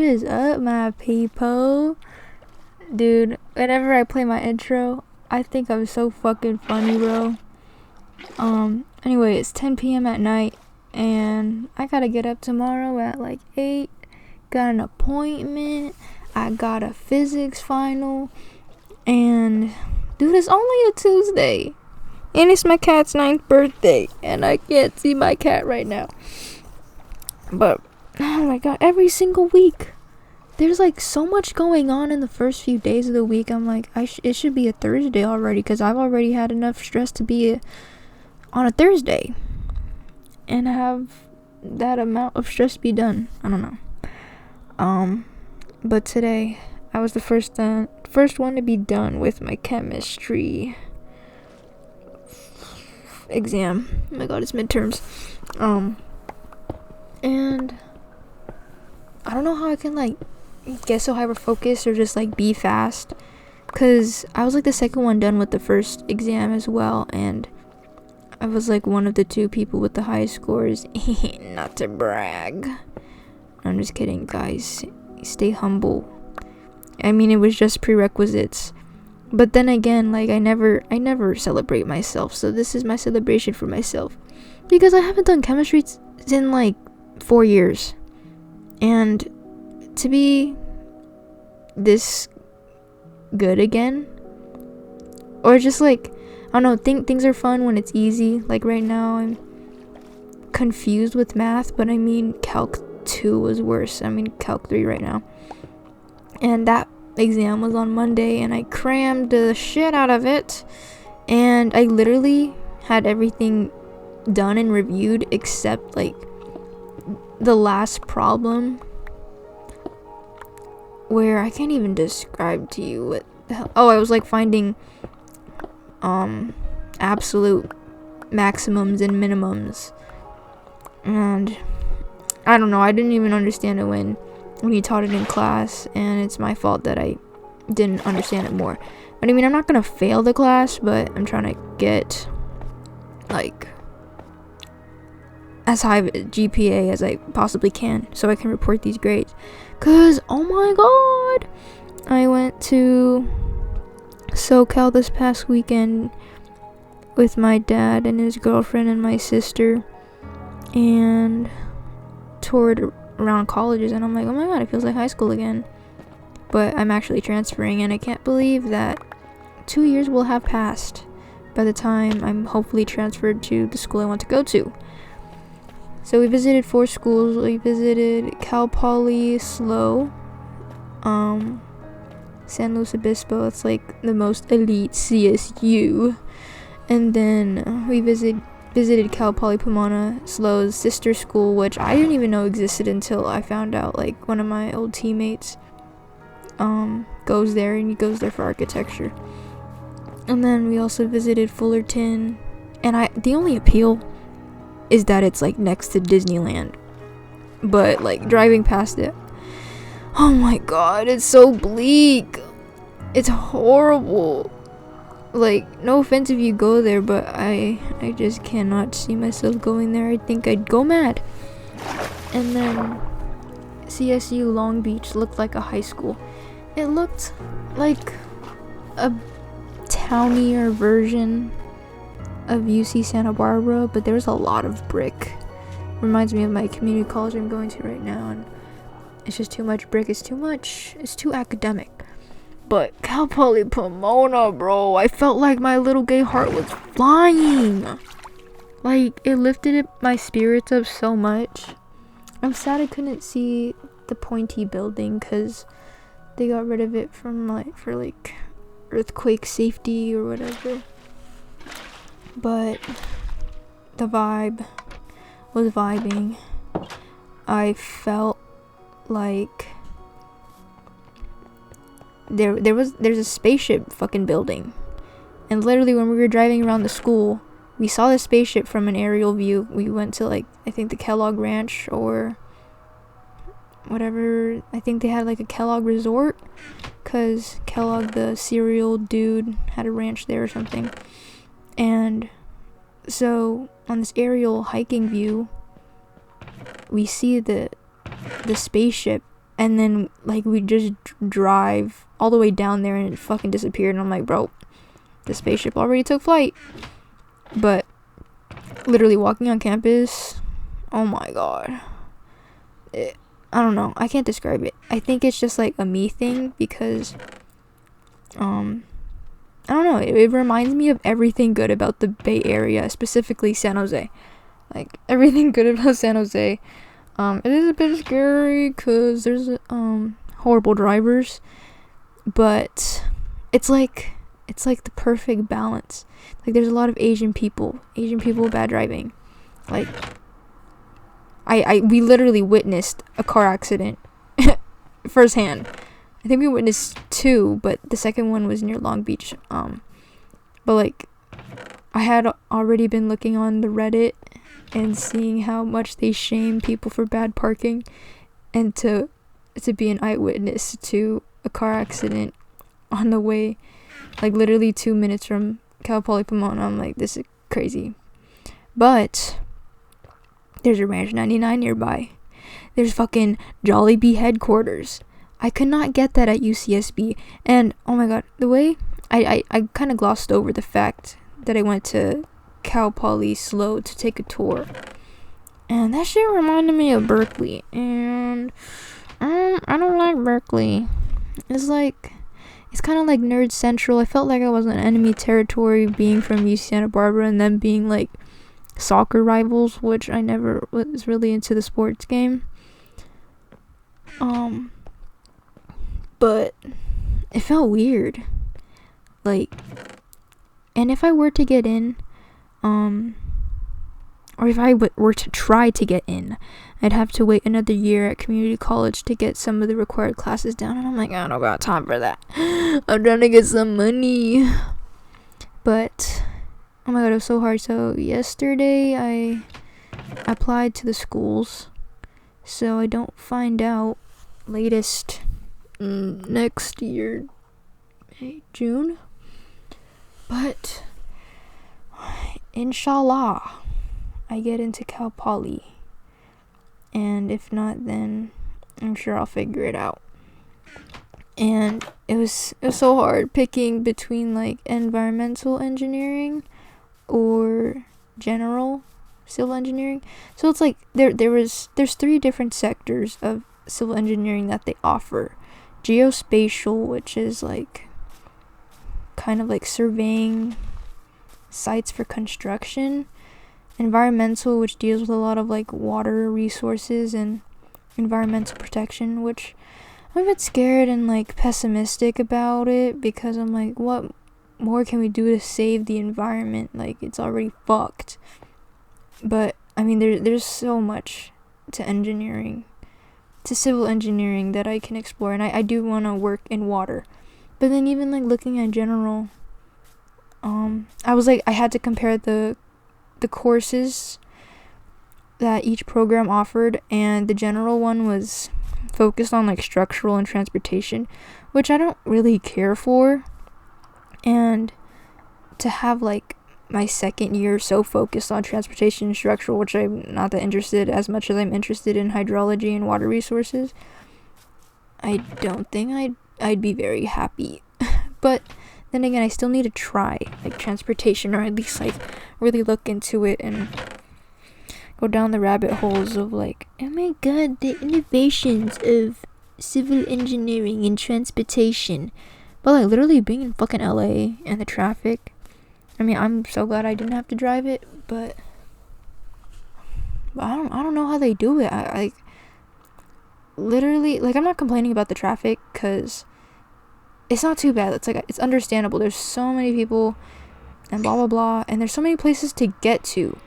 is up, my people? Dude, whenever I play my intro, I think I'm so fucking funny, bro. Anyway, it's 10 p.m. at night, and I gotta get up tomorrow at like 8. Got an appointment. I got a physics final. And, dude, it's only a Tuesday. And it's my cat's 9th birthday. And I can't see my cat right now. But, oh my god, every single week. There's like so much going on in the first few days of the week. I'm like, it should be a Thursday already. Because I've already had enough stress to be on a Thursday. And have that amount of stress be done. I don't know. But today, I was the first one to be done with my chemistry exam. Oh my god, it's midterms. And I don't know how I can like get so hyper focused or just like be fast, cause I was like the second one done with the first exam as well, and I was like one of the 2 people with the highest scores. Not to brag. I'm just kidding, guys. Stay humble. I mean, it was just prerequisites. But then again, like I never celebrate myself. So this is my celebration for myself, because I haven't done chemistry in like 4 years. And to be this good again, or just like, I don't know, things are fun when it's easy. Like right now I'm confused with math, but I mean Calc 2 was worse. I mean Calc 3 right now. And that exam was on Monday, and I crammed the shit out of it. And I literally had everything done and reviewed except like the last problem, where I can't even describe to you what the hell. Oh, I was like finding absolute maximums and minimums, and I don't know, I didn't even understand it when he taught it in class, and it's my fault that I didn't understand it more. But I mean, I'm not gonna fail the class, but I'm trying to get like as high of a GPA as I possibly can, so I can report these grades. Cause oh my god, I went to SoCal this past weekend with my dad and his girlfriend and my sister, and toured around colleges, and I'm like, oh my god, it feels like high school again. But I'm actually transferring, and I can't believe that 2 years will have passed by the time I'm hopefully transferred to the school I want to go to. So we visited 4 schools. We visited Cal Poly SLO, San Luis Obispo. It's like the most elite CSU. And then we visited Cal Poly Pomona, SLO's sister school, which I didn't even know existed until I found out. Like one of my old teammates goes there, and he goes there for architecture. And then we also visited Fullerton, and the only appeal is that it's like next to Disneyland, but like driving past it, oh my god, it's so bleak. It's horrible. Like, no offense if you go there, but I just cannot see myself going there. I think I'd go mad. And then CSU Long Beach looked like a high school. It looked like a townier version of UC Santa Barbara, but there was a lot of brick. Reminds me of my community college I'm going to right now, and it's just too much brick. It's too academic. But Cal Poly Pomona, bro, I felt like my little gay heart was flying. Like, it lifted my spirits up so much. I'm sad I couldn't see the pointy building, because they got rid of it from for earthquake safety or whatever. But the vibe was vibing. I felt like there's a spaceship fucking building, and literally when we were driving around the school, we saw the spaceship from an aerial view. We went to like, I think the Kellogg Ranch or whatever. I think they had like a Kellogg resort, cause Kellogg the cereal dude had a ranch there or something. And so on this aerial hiking view, we see the spaceship and then like we just drive all the way down there and it fucking disappeared, and I'm like, bro, the spaceship already took flight. But literally walking on campus, oh my god, I don't know, I can't describe it. I think it's just like a me thing, because I don't know, it reminds me of everything good about the Bay Area, specifically San Jose. Like everything good about San Jose. It is a bit scary because there's horrible drivers, but it's like the perfect balance. Like there's a lot of Asian people bad driving. Like we literally witnessed a car accident firsthand. I think we witnessed 2, but the second one was near Long Beach. But like I had already been looking on the Reddit and seeing how much they shame people for bad parking, and to be an eyewitness to a car accident on the way, like literally 2 minutes from Cal Poly Pomona. I'm like, this is crazy. But there's a Ranch 99 nearby. There's fucking Jollibee headquarters. I could not get that at UCSB. And oh my god, the way I kind of glossed over the fact that I went to Cal Poly SLO to take a tour, and that shit reminded me of Berkeley, and I don't like Berkeley. It's kind of like nerd central. I felt like I was in enemy territory being from UC Santa Barbara and then being like soccer rivals, which I never was really into the sports game. But it felt weird. Like, and if I were to get in, or if I were to try to get in, I'd have to wait another year at community college to get some of the required classes down, and I'm like, I don't got time for that. I'm trying to get some money. But oh my god, it was so hard. So yesterday I applied to the schools, so I don't find out latest next year, June. But inshallah I get into Cal Poly, and if not, then I'm sure I'll figure it out. And it was so hard picking between like environmental engineering or general civil engineering. So it's like there's 3 different sectors of civil engineering that they offer. Geospatial, which is like kind of like surveying sites for construction. Environmental, which deals with a lot of like water resources and environmental protection, which I'm a bit scared and like pessimistic about it, because I'm like, what more can we do to save the environment? Like, it's already fucked. But I mean, there's so much to engineering, to civil engineering, that I can explore, and I do want to work in water. But then even like looking at general, I was like, I had to compare the courses that each program offered, and the general one was focused on like structural and transportation, which I don't really care for. And to have like my second year so focused on transportation and structural, which I'm not that interested as much as I'm interested in hydrology and water resources, I don't think I'd be very happy. But then again, I still need to try like transportation, or at least like really look into it and go down the rabbit holes of like, oh my god, the innovations of civil engineering and transportation. But like literally being in fucking LA and the traffic, I mean, I'm so glad I didn't have to drive it, but I don't know how they do it. I like literally, like, I'm not complaining about the traffic, because it's not too bad. It's like, it's understandable. There's so many people and blah blah blah, and there's so many places to get to.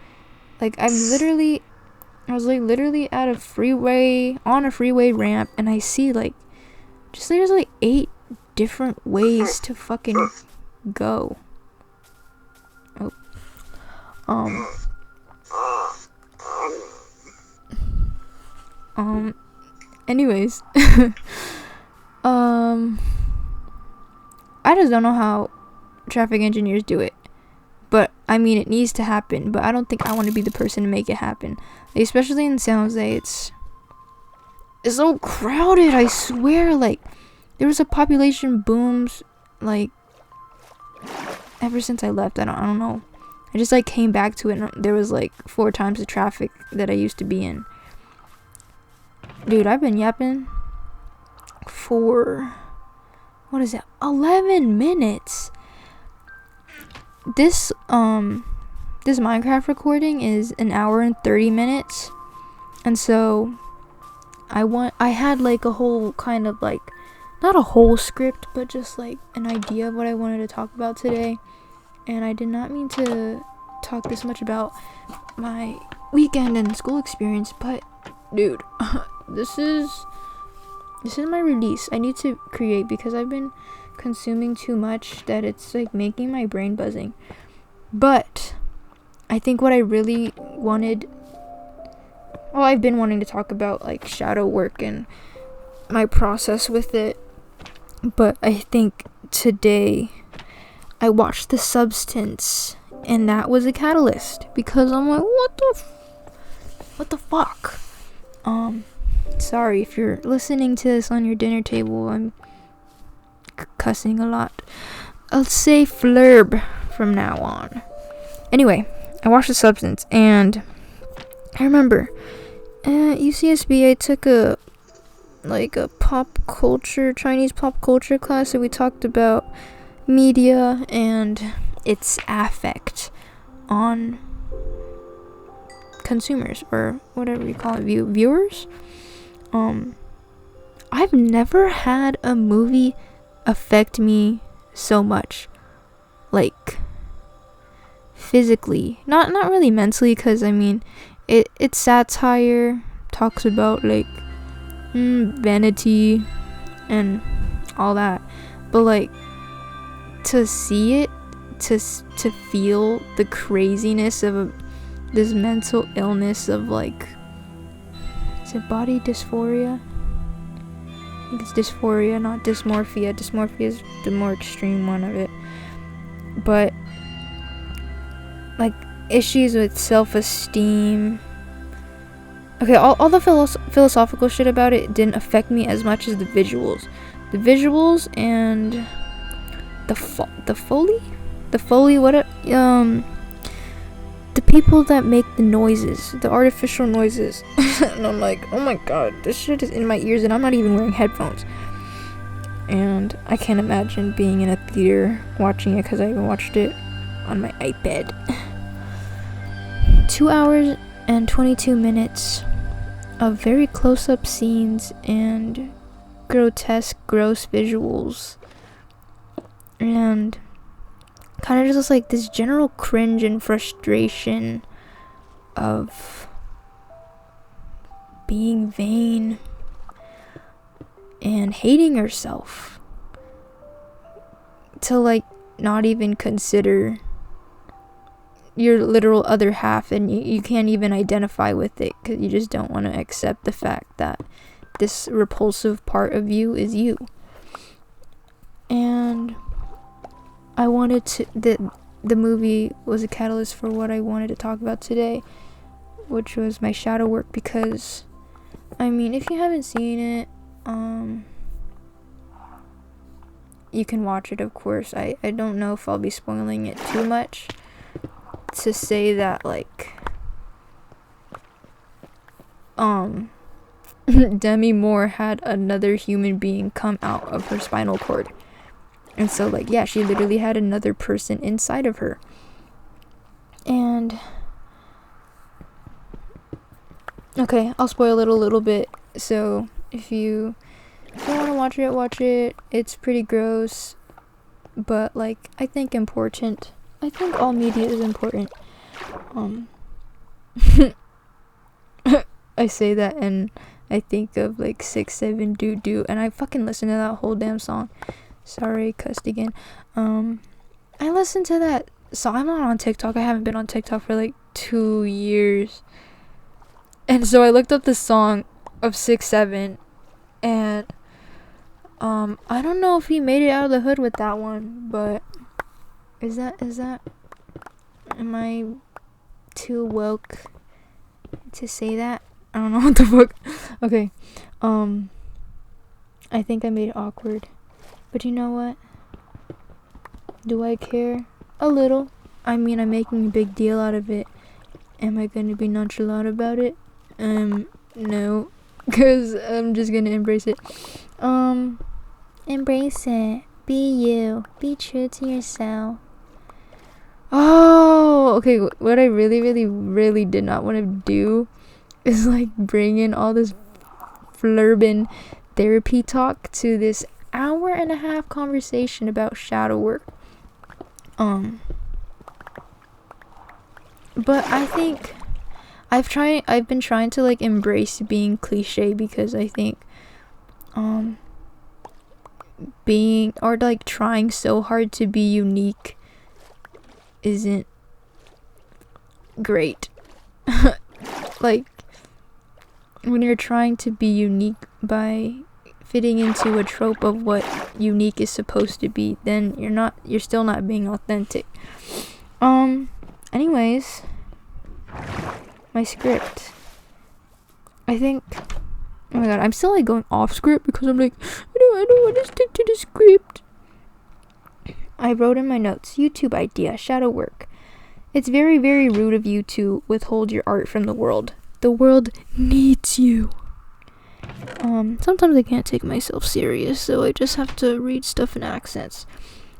Like, I was like literally at a freeway, on a freeway ramp, and I see like just there's like 8 different ways to fucking go. Anyways, I just don't know how traffic engineers do it. But I mean, it needs to happen, but I don't think I want to be the person to make it happen. Especially in San Jose, it's so crowded, I swear. Like, there was a population booms, like, ever since I left. I don't know. I just, like, came back to it, and there was, like, 4 times the traffic that I used to be in. Dude, I've been yapping for, what is it, 11 minutes. This Minecraft recording is 1 hour and 30 minutes. And so I had like a whole kind of like, not a whole script, but just like an idea of what I wanted to talk about today. And I did not mean to talk this much about my weekend and school experience, but dude, this is my release. I need to create because I've been consuming too much that it's like making my brain buzzing. But I think what I really wanted, well, I've been wanting to talk about like shadow work and my process with it, but I think today I watched The Substance, and that was a catalyst because I'm like, what the fuck? Sorry if you're listening to this on your dinner table. I'm cussing a lot. I'll say flurb from now on. Anyway, I watched The Substance, and I remember at UCSB I took a Chinese pop culture class, and we talked about media and its affect on consumers, or whatever you call it, viewers. I've never had a movie affect me so much, like physically, not really mentally, because I mean it's satire, talks about like vanity and all that, but like to see it, to feel the craziness of this mental illness of like, is it body dysphoria? I think it's dysphoria, not dysmorphia. Dysmorphia is the more extreme one of it. But like issues with self-esteem. Okay, all the philosophical shit about it didn't affect me as much as the visuals. The visuals and the Foley, the people that make the noises, the artificial noises. And I'm like, oh my god, this shit is in my ears and I'm not even wearing headphones. And I can't imagine being in a theater watching it, because I even watched it on my iPad. 2 hours and 22 minutes of very close-up scenes and grotesque, gross visuals. And kind of just like this general cringe and frustration of being vain and hating yourself, to like not even consider your literal other half, and you can't even identify with it because you just don't want to accept the fact that this repulsive part of you is you. And I wanted to, the movie was a catalyst for what I wanted to talk about today, which was my shadow work, because I mean, if you haven't seen it, you can watch it, of course. I don't know if I'll be spoiling it too much to say that like Demi Moore had another human being come out of her spinal cord. And so, like, yeah, she literally had another person inside of her. And okay, I'll spoil it a little bit. So if you don't want to watch it. It's pretty gross, but like I think important. I think all media is important. I say that and I think of like 6-7 doo doo, and I fucking listen to that whole damn song. Sorry, cussed again. I listened to that song. I'm not on TikTok. I haven't been on TikTok for like 2 years. And so I looked up the song of 6-7, and I don't know if he made it out of the hood with that one, but is that am I too woke to say that? I don't know what the fuck. Okay. I think I made it awkward. But you know what? Do I care? A little. I mean, I'm making a big deal out of it. Am I gonna be nonchalant about it? No. Because I'm just gonna embrace it. Embrace it. Be you. Be true to yourself. Oh, okay. What I really, really, really did not want to do is like bring in all this flurbin therapy talk to this hour-and-a-half conversation about shadow work. But I think I've been trying to like embrace being cliche, because I think being, or like trying so hard to be unique isn't great. Like, when you're trying to be unique by fitting into a trope of what unique is supposed to be, then you're still not being authentic. Anyways, my script. I think, oh my god, I'm still like going off script because I'm like, I don't want to stick to the script. I wrote in my notes, YouTube idea, shadow work. It's very, very rude of you to withhold your art from the world. The world needs you. Sometimes I can't take myself serious, so I just have to read stuff in accents.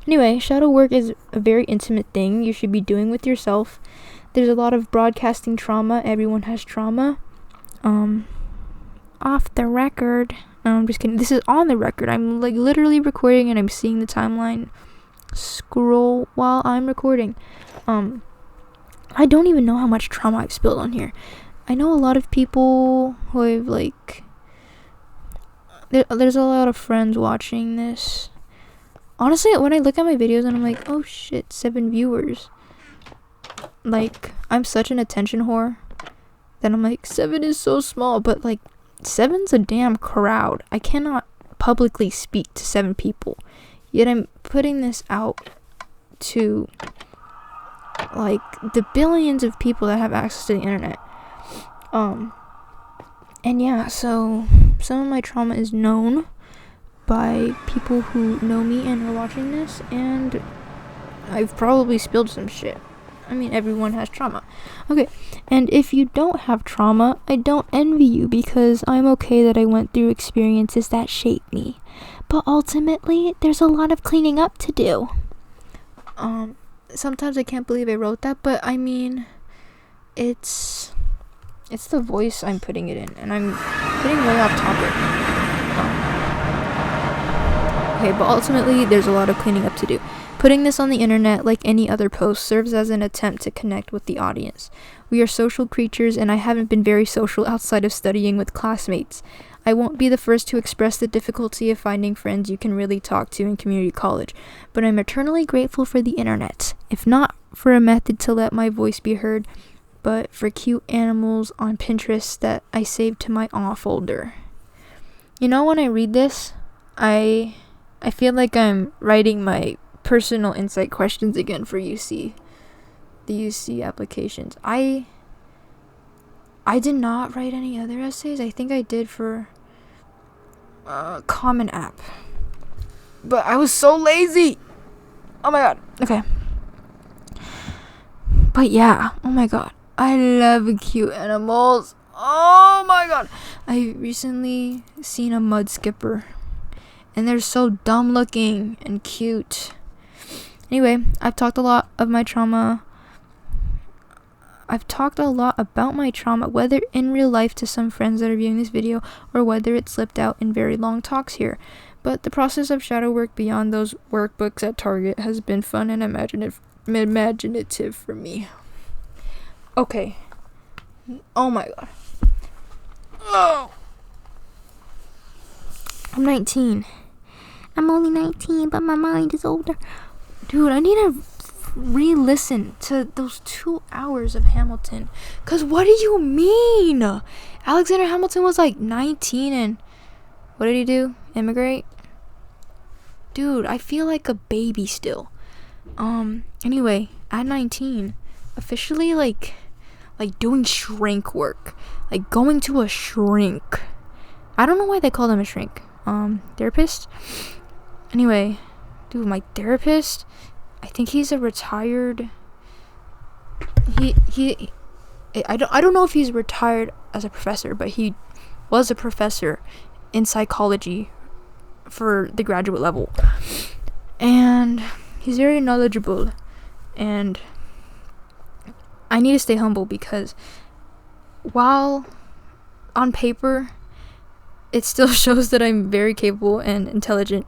Anyway, shadow work is a very intimate thing you should be doing with yourself. There's a lot of broadcasting trauma. Everyone has trauma. Off the record. No, I'm just kidding. This is on the record. I'm like literally recording and I'm seeing the timeline scroll while I'm recording. I don't even know how much trauma I've spilled on here. I know a lot of people who have like, there's a lot of friends watching this. Honestly, when I look at my videos and I'm like, oh shit, 7 viewers. Like, I'm such an attention whore that I'm like, 7 is so small, but like 7's a damn crowd. I cannot publicly speak to 7 people, yet I'm putting this out to like the billions of people that have access to the internet. And yeah, so some of my trauma is known by people who know me and are watching this, and I've probably spilled some shit. I mean, everyone has trauma. Okay, and if you don't have trauma, I don't envy you, because I'm okay that I went through experiences that shaped me. But ultimately, there's a lot of cleaning up to do. Sometimes I can't believe I wrote that, but I mean, it's the voice I'm putting it in, and I'm getting way off topic. Okay, but ultimately, there's a lot of cleaning up to do. Putting this on the internet, like any other post, serves as an attempt to connect with the audience. We are social creatures, and I haven't been very social outside of studying with classmates. I won't be the first to express the difficulty of finding friends you can really talk to in community college, but I'm eternally grateful for the internet, if not for a method to let my voice be heard, but for cute animals on Pinterest that I saved to my awe folder. You know, when I read this, I feel like I'm writing my personal insight questions again for UC, the UC applications. I did not write any other essays. I think I did for Common App, but I was so lazy. Oh my god. Okay. But yeah, oh my god, I love cute animals. Oh my god, I recently seen a mud skipper, and they're so dumb looking and cute. Anyway, I've talked a lot about my trauma, whether in real life to some friends that are viewing this video, or whether it slipped out in very long talks here. But the process of shadow work beyond those workbooks at Target has been fun and imaginative for me. Okay. Oh my god. Oh. I'm 19. I'm only 19, but my mind is older. Dude, I need to re-listen to those 2 hours of Hamilton. Cause what do you mean? Alexander Hamilton was like 19 and what did he do? Immigrate? Dude, I feel like a baby still. Anyway, at 19, officially like doing shrink work. Like going to a shrink. I don't know why they call them a shrink. Therapist. Anyway, dude, my therapist, I think he's a retired. I don't know if he's retired as a professor, but he was a professor in psychology for the graduate level, and he's very knowledgeable, and I need to stay humble because while on paper it still shows that I'm very capable and intelligent,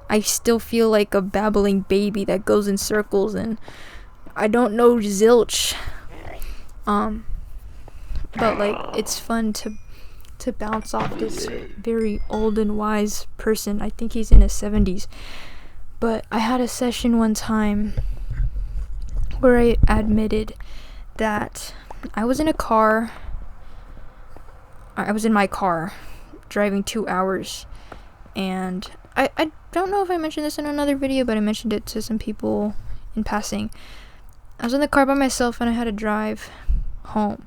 I still feel like a babbling baby that goes in circles and I don't know zilch. But like it's fun to bounce off this very old and wise person. I think he's in his 70s. But I had a session one time where I admitted that I was in my car driving 2 hours, and I don't know if I mentioned this in another video, but I mentioned it to some people in passing. I was in the car by myself and I had to drive home,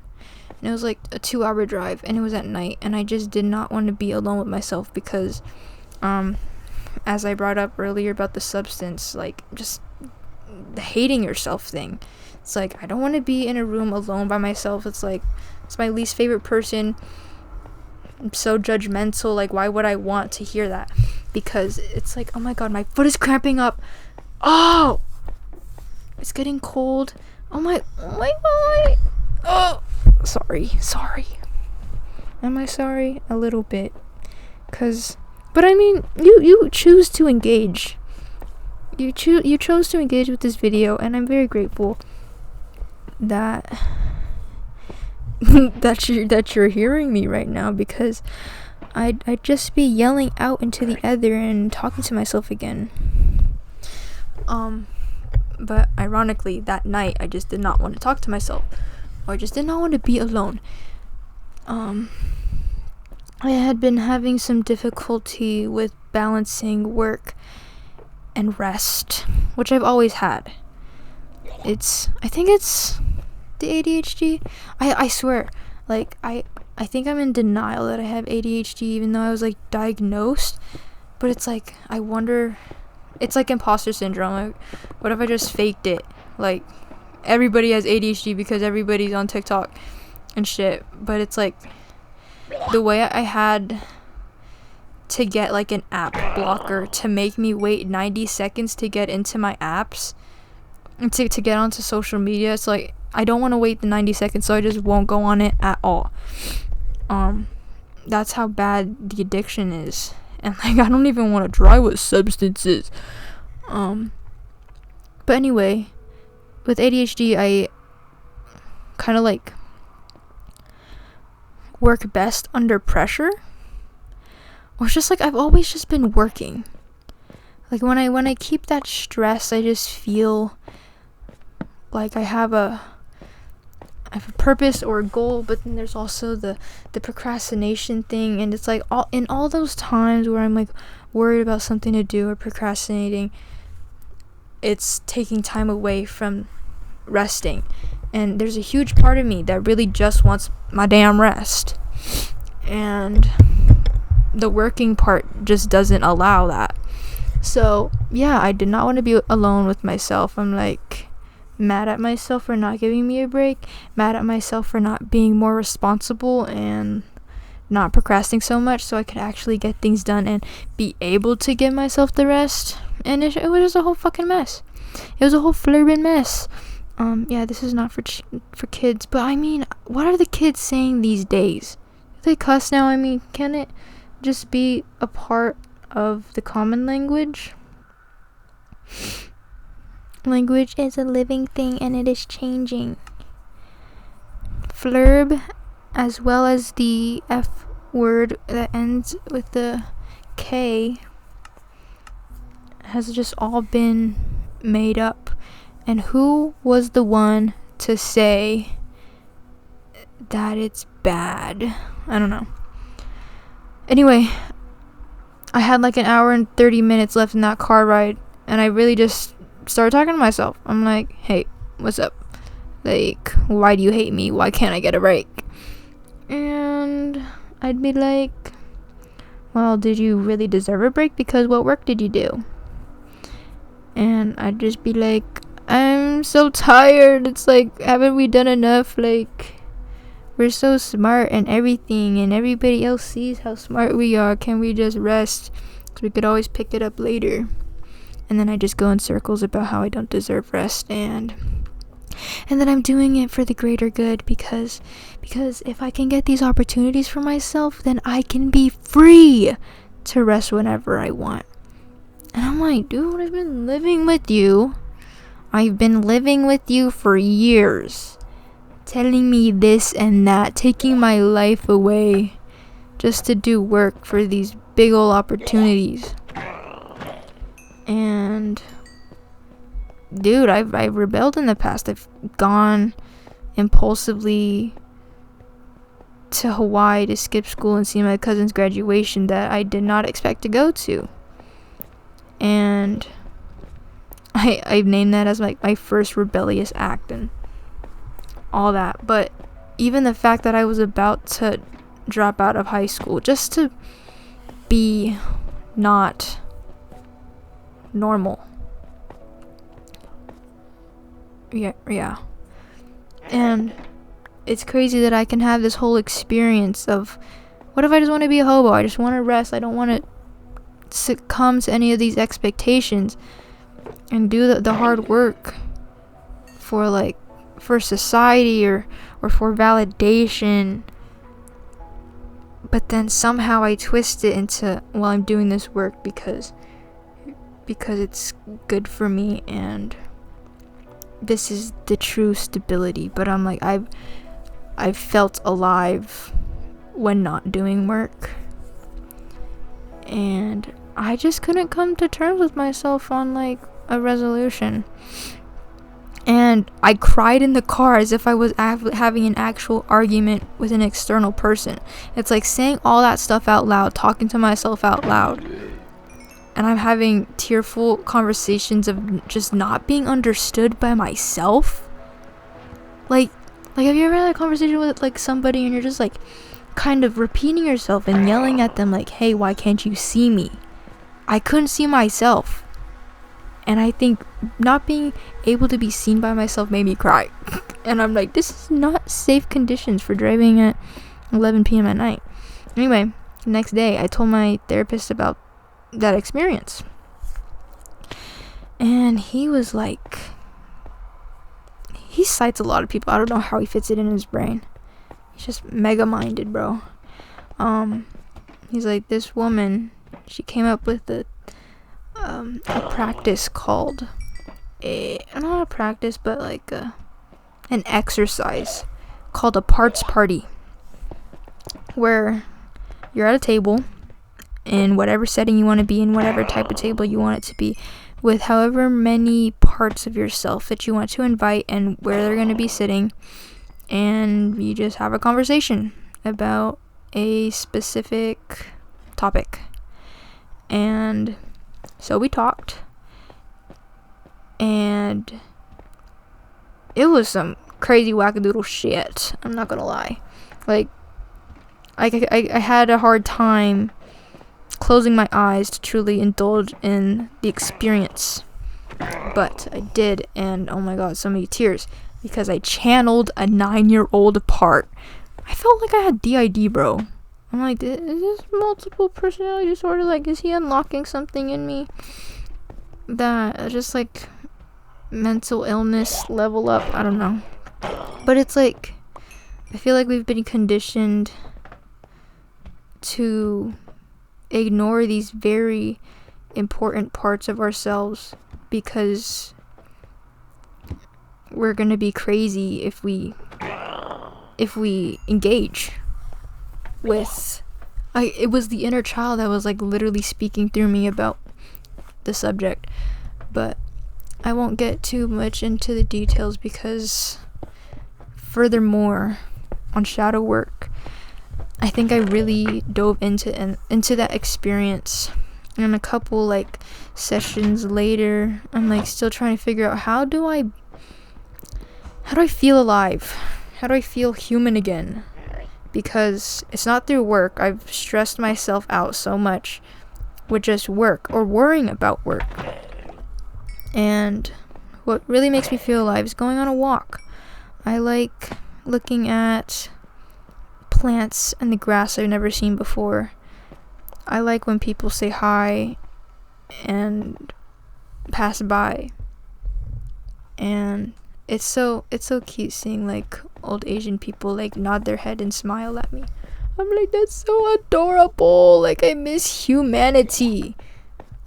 and it was like a 2-hour drive, and it was at night, and I just did not want to be alone with myself because as I brought up earlier about the substance, like just the hating yourself thing. It's like I don't want to be in a room alone by myself. It's like it's my least favorite person. I'm so judgmental. Like, why would I want to hear that? Because it's like, oh my god, my foot is cramping up. Oh, it's getting cold. Oh my god. Oh, sorry. Am I sorry? A little bit. But I mean, you choose to engage. You chose to engage with this video, and I'm very grateful that that you're hearing me right now, because I'd just be yelling out into the ether and talking to myself again. But ironically, that night I just did not want to talk to myself, or I just did not want to be alone. I had been having some difficulty with balancing work and rest, which I've always had. I think it's the ADHD. I swear, like I think I'm in denial that I have ADHD, even though I was like diagnosed. But it's like I wonder, it's like imposter syndrome. Like, what if I just faked it? Like everybody has ADHD because everybody's on TikTok and shit. But it's like the way I had to get like an app blocker to make me wait 90 seconds to get into my apps and to get onto social media. It's like I don't want to wait the 90 seconds, so I just won't go on it at all. That's how bad the addiction is. And like I don't even want to try with substances. But anyway, with ADHD I kind of like work best under pressure. Or it's just like I've always just been working. Like when I keep that stress, I just feel like I have a purpose or a goal, but then there's also the procrastination thing, and it's like all those times where I'm like worried about something to do or procrastinating, it's taking time away from resting. And there's a huge part of me that really just wants my damn rest, and the working part just doesn't allow that. So yeah, I did not want to be alone with myself. I'm like mad at myself for not giving me a break, mad at myself for not being more responsible and not procrastinating so much so I could actually get things done and be able to give myself the rest. And it was just a whole fucking mess. It was a whole flippin' mess. Yeah, this is not for kids, but I mean, what are the kids saying these days? Do they cuss now? I mean, can it just be a part of the common language? Language is a living thing and it is changing. Flurb, as well as the F word that ends with the K, has just all been made up. And who was the one to say that it's bad? I don't know. Anyway, I had like an hour and 30 minutes left in that car ride, and I really just started talking to myself. I'm like, hey, what's up? Like, why do you hate me? Why can't I get a break? And I'd be like, well, did you really deserve a break? Because what work did you do? And I'd just be like, I'm so tired. It's like, haven't we done enough? Like, we're so smart and everything, and everybody else sees how smart we are. Can we just rest? So we could always pick it up later. And then I just go in circles about how I don't deserve rest, and that I'm doing it for the greater good, because if I can get these opportunities for myself, then I can be free to rest whenever I want. And I'm like, dude, I've been living with you for years, telling me this and that, taking my life away just to do work for these big ol' opportunities. And dude, I've rebelled in the past. I've gone impulsively to Hawaii to skip school and see my cousin's graduation that I did not expect to go to. And I've named that as like my first rebellious act and all that. But even the fact that I was about to drop out of high school just to be not normal. Yeah. And it's crazy that I can have this whole experience of, what if I just want to be a hobo? I just want to rest. I don't want to succumb to any of these expectations and do the hard work for society or for validation. But then somehow I twist it into, well, I'm doing this work because it's good for me and this is the true stability. But I'm like, I've felt alive when not doing work, and I just couldn't come to terms with myself on like a resolution. And I cried in the car as if I was having an actual argument with an external person. It's like saying all that stuff out loud, talking to myself out loud, and I'm having tearful conversations of just not being understood by myself. Like have you ever had a conversation with like somebody and you're just like kind of repeating yourself and yelling at them like, hey, why can't you see me? I couldn't see myself. And I think not being able to be seen by myself made me cry. And I'm like, this is not safe conditions for driving at 11 p.m. at night. Anyway, the next day I told my therapist about that experience. And he was like, he cites a lot of people. I don't know how he fits it in his brain. He's just mega minded, bro. He's like, this woman, she came up with a practice called not a practice, but like an exercise called a parts party, where you're at a table in whatever setting you want to be in, whatever type of table you want it to be, with however many parts of yourself that you want to invite and where they're going to be sitting, and you just have a conversation about a specific topic. And so we talked, and it was some crazy wackadoodle shit, I'm not gonna lie. Like, I had a hard time closing my eyes to truly indulge in the experience, but I did, and oh my god, so many tears, because I channeled a 9-year-old part. I felt like I had DID, bro. I'm like, is this multiple personality disorder? Like, is he unlocking something in me that just like mental illness level up? I don't know. But it's like, I feel like we've been conditioned to ignore these very important parts of ourselves because we're gonna be crazy if we engage with it was the inner child that was like literally speaking through me about the subject. But I won't get too much into the details, because furthermore, on shadow work, I think I really dove into that experience, and a couple like sessions later, I'm like still trying to figure out how do I feel alive, how do I feel human again, because it's not through work. I've stressed myself out so much with just work or worrying about work. And what really makes me feel alive is going on a walk. I like looking at plants and the grass I've never seen before. I like when people say hi and pass by. And it's so cute seeing like old Asian people like nod their head and smile at me. I'm like, that's so adorable. Like, I miss humanity.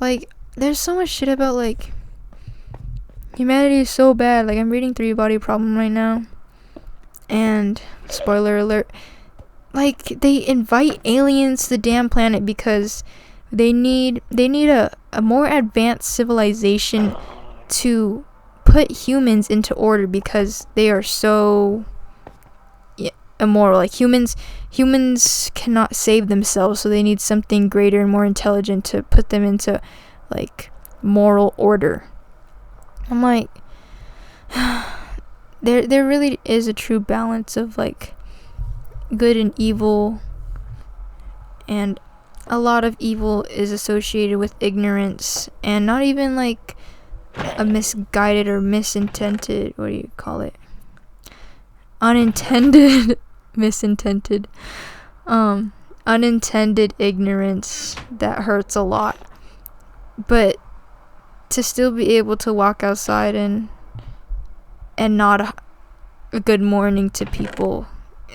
Like, there's so much shit about like humanity is so bad. Like, I'm reading Three Body Problem right now, and spoiler alert, like, they invite aliens to the damn planet because they need a more advanced civilization to put humans into order, because they are so immoral. Like, humans cannot save themselves, so they need something greater and more intelligent to put them into like moral order. I'm like, there really is a true balance of like good and evil, and a lot of evil is associated with ignorance, and not even like a misguided or misintended, what do you call it, unintended misintended unintended ignorance that hurts a lot. But to still be able to walk outside and nod a good morning to people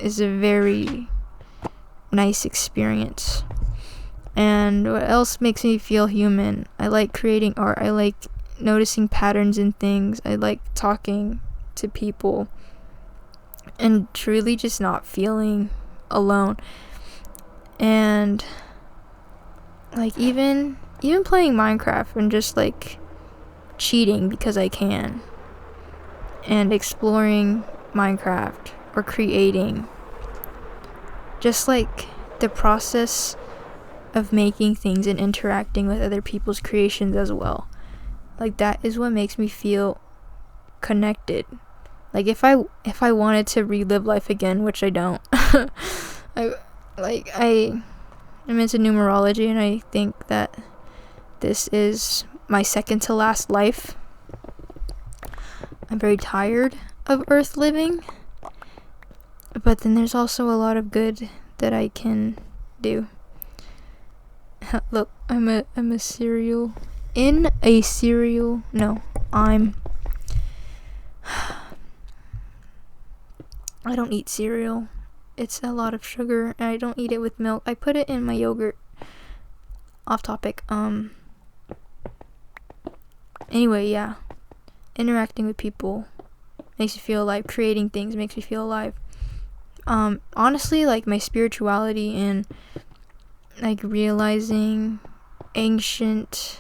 is a very nice experience. And what else makes me feel human? I like creating art. I like noticing patterns in things. I like talking to people and truly just not feeling alone. And like even playing Minecraft and just like cheating because I can, and exploring Minecraft or creating, just like the process of making things and interacting with other people's creations as well. Like, that is what makes me feel connected. Like, if I wanted to relive life again, which I don't, I am into numerology, and I think that this is my second to last life. I'm very tired of Earth living, but then there's also a lot of good that I can do. Look, I'm a cereal. In a cereal. No, I don't eat cereal. It's a lot of sugar, and I don't eat it with milk. I put it in my yogurt. Off topic. Anyway, yeah. Interacting with people makes me feel alive. Creating things makes me feel alive. Honestly, like, my spirituality and like realizing ancient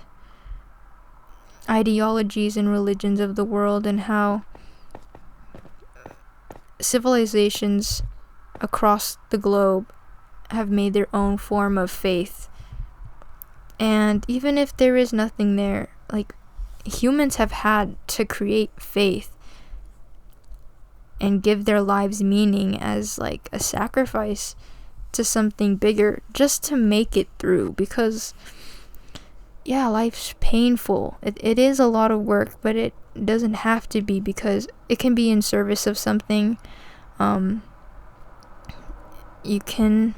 ideologies and religions of the world, and how civilizations across the globe have made their own form of faith. And even if there is nothing there, like, humans have had to create faith and give their lives meaning as like a sacrifice to something bigger just to make it through. Because yeah, life's painful. It is a lot of work, but it doesn't have to be, because it can be in service of something. You can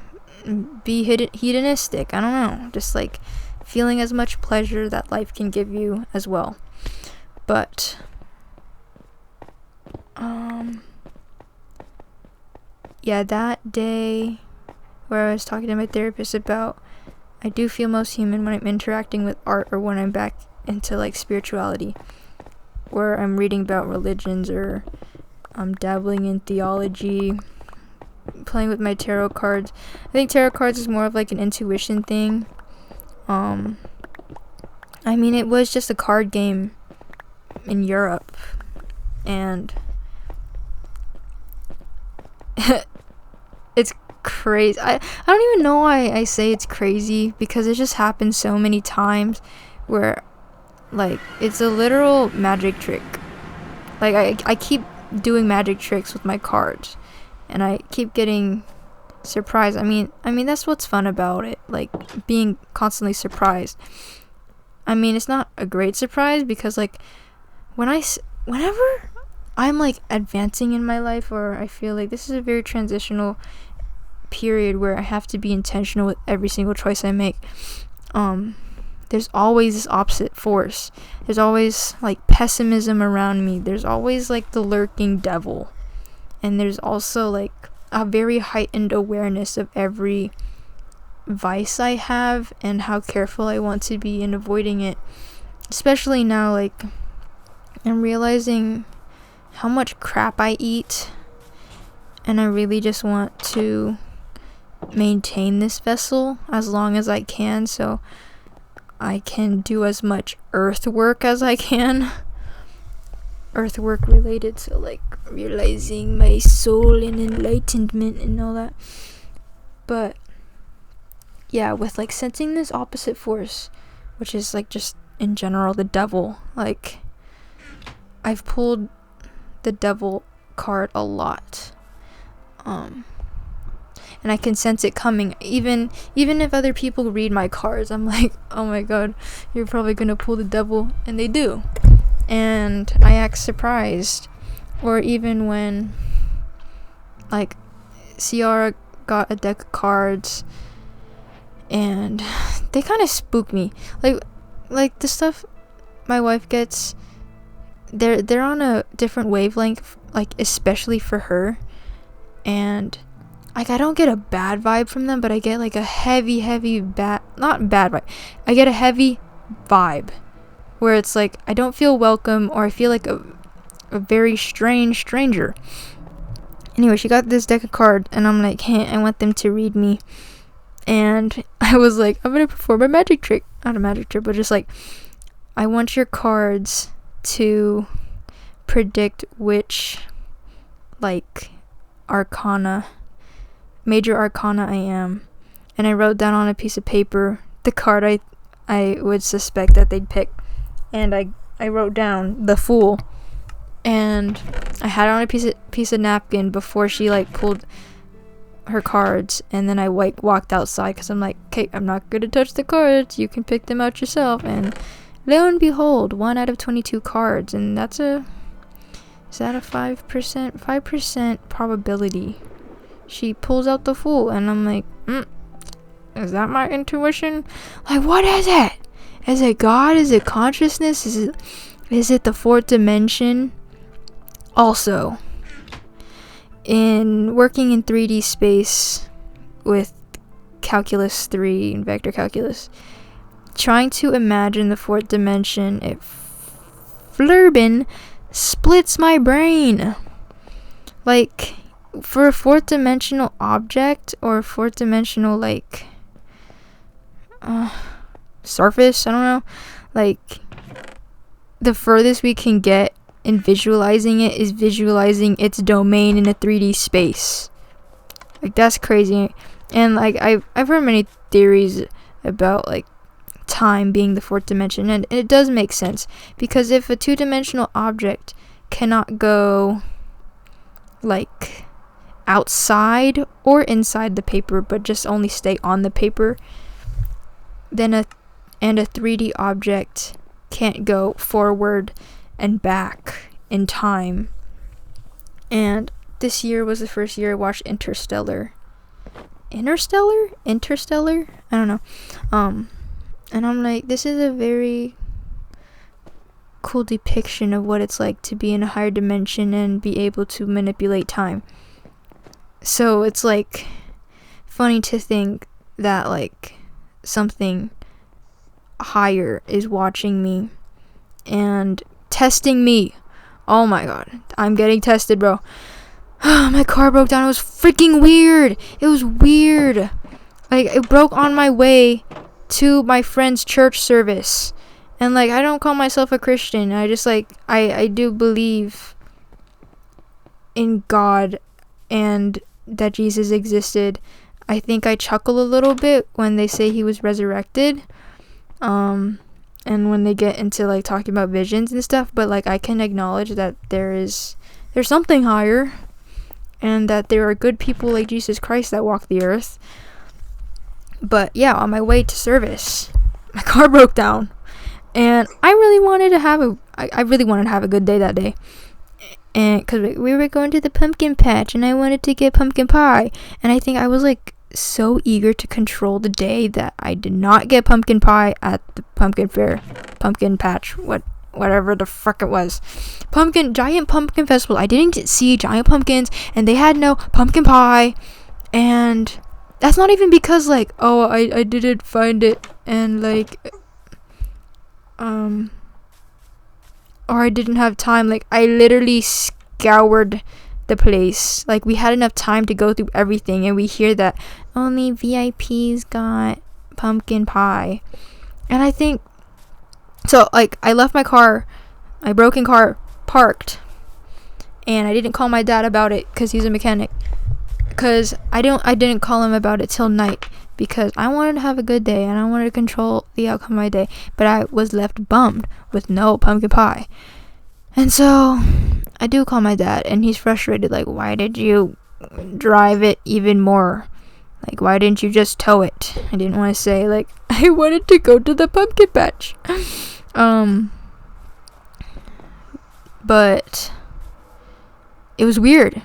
be hedonistic. I don't know, just like feeling as much pleasure that life can give you as well. But yeah, that day where I was talking to my therapist about, I do feel most human when I'm interacting with art, or when I'm back into like spirituality, where I'm reading about religions, or I'm dabbling in theology, playing with my tarot cards. I think tarot cards is more of like an intuition thing. I mean, it was just a card game in Europe, and it's crazy. I don't even know why I say it's crazy, because it just happens so many times where like it's a literal magic trick. Like, I keep doing magic tricks with my cards, and I keep getting surprised. I mean that's what's fun about it, like being constantly surprised. I mean, it's not a great surprise because like whenever I'm like advancing in my life, or I feel like this is a very transitional period where I have to be intentional with every single choice I make, there's always this opposite force. There's always like pessimism around me. There's always like the lurking devil. And there's also like a very heightened awareness of every vice I have and how careful I want to be in avoiding it. Especially now, like, I'm realizing how much crap I eat, and I really just want to maintain this vessel as long as I can, so I can do as much earth work as I can. Earth work related to like realizing my soul and enlightenment and all that. But yeah, with like sensing this opposite force, which is like just in general the devil, like I've pulled the devil card a lot, and I can sense it coming. Even if other people read my cards, I'm like, oh my god, you're probably gonna pull the devil, and they do, and I act surprised. Or even when like Ciara got a deck of cards and they kind of spook me, like the stuff my wife gets, they're on a different wavelength, like especially for her, and like I don't get a bad vibe from them, but I get like a heavy not bad vibe, I get a heavy vibe where it's like I don't feel welcome, or I feel like a very strange stranger. Anyway, she got this deck of cards, and I'm like, hey, I want them to read me. And I was like, I'm gonna perform a magic trick. Not a magic trick, but just like, I want your cards to predict which like major arcana I am. And I wrote down on a piece of paper the card I would suspect that they'd pick. And I wrote down the Fool. And I had it on a piece of napkin before she like pulled her cards, and then I like walked outside because I'm like, okay, I'm not gonna touch the cards, you can pick them out yourself. And lo and behold, 1 out of 22 cards, and is that a 5% probability? She pulls out the Fool, and I'm like, is that my intuition? Like, what is it? Is it God? Is it consciousness? Is it the fourth dimension? Also, in working in 3D space with calculus 3 and vector calculus, trying to imagine the fourth dimension, it flurbin splits my brain. Like, for a fourth dimensional object, or a fourth dimensional like surface, I don't know, like the furthest we can get in visualizing it is visualizing its domain in a 3D space. Like, that's crazy. And like I've heard many theories about like time being the fourth dimension, and it does make sense, because if a two-dimensional object cannot go like outside or inside the paper but just only stay on the paper, then a 3D object can't go forward and back in time. And this year was the first year I watched Interstellar, I don't know, and I'm like, this is a very cool depiction of what it's like to be in a higher dimension and be able to manipulate time. So it's like funny to think that like something higher is watching me and testing me. Oh my god, I'm getting tested, bro. My car broke down. It was freaking weird. It was weird. Like, it broke on my way to my friend's church service. And like, I don't call myself a Christian. I just like, I do believe in God and that Jesus existed. I think I chuckle a little bit when they say he was resurrected. And when they get into like talking about visions and stuff, but like I can acknowledge that there's something higher, and that there are good people like Jesus Christ that walk the earth. But yeah, on my way to service, my car broke down, and I really wanted to have a good day that day. And because we were going to the pumpkin patch, and I wanted to get pumpkin pie, and I think I was like so eager to control the day that I did not get pumpkin pie at the pumpkin patch, whatever the fuck it was, giant pumpkin festival. I didn't see giant pumpkins, and they had no pumpkin pie. And that's not even because like, oh, I didn't find it, and like or I didn't have time. Like, I literally scoured the place. Like, we had enough time to go through everything, and we hear that only VIPs got pumpkin pie. And I think so, like, I left my broken car parked, and I didn't call my dad about it because he's a mechanic, because I didn't call him about it till night, because I wanted to have a good day and I wanted to control the outcome of my day. But I was left bummed with no pumpkin pie. And so I do call my dad, and he's frustrated, like, why did you drive it even more? Like, why didn't you just tow it? I didn't want to say, like, I wanted to go to the pumpkin patch. But it was weird.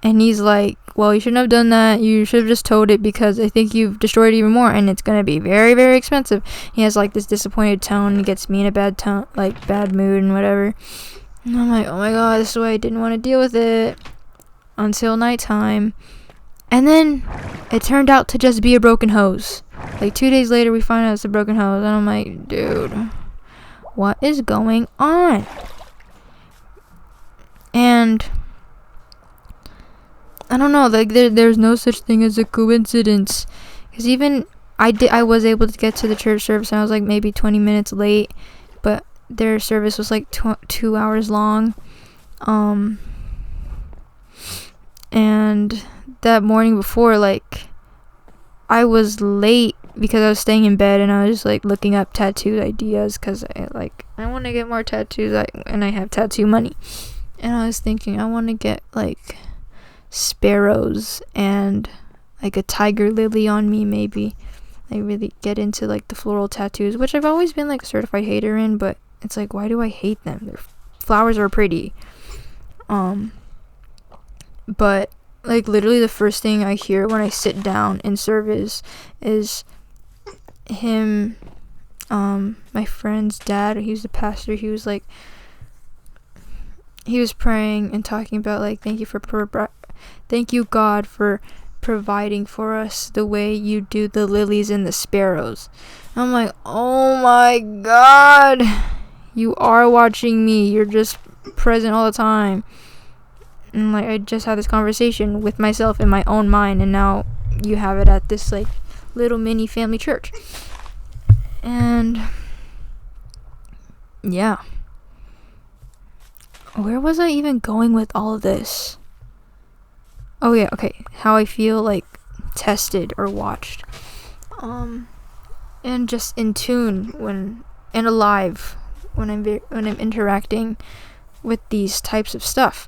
And he's like, well, you shouldn't have done that. You should have just towed it, because I think you've destroyed it even more, and it's going to be very, very expensive. He has like this disappointed tone. He gets me in a bad mood and whatever. And I'm like, oh my god, this is why I didn't want to deal with it until nighttime. And then it turned out to just be a broken hose. Like 2 days later, we find out it's a broken hose, and I'm like, dude, what is going on? And I don't know, like there's no such thing as a coincidence, because even I was able to get to the church service, and I was like maybe 20 minutes late, but their service was like 2 hours long. And that morning before, like, I was late because I was staying in bed, and I was just like looking up tattoo ideas, because I want to get more tattoos, and I have tattoo money. And I was thinking, I want to get like sparrows and like a tiger lily on me, maybe. I really get into like the floral tattoos, which I've always been like a certified hater in, but it's like, why do I hate them? Their flowers are pretty. But like literally the first thing I hear when I sit down in service is him, my friend's dad. He was the pastor. He was like, he was praying and talking about like, thank you God for providing for us the way you do the lilies and the sparrows. I'm like, oh my god, you are watching me. You're just present all the time. And like, I just had this conversation with myself in my own mind, and now you have it at this like little mini family church. And yeah, where was I even going with all of this? Oh yeah, okay. How I feel like tested or watched. And just in tune and alive when I'm interacting with these types of stuff.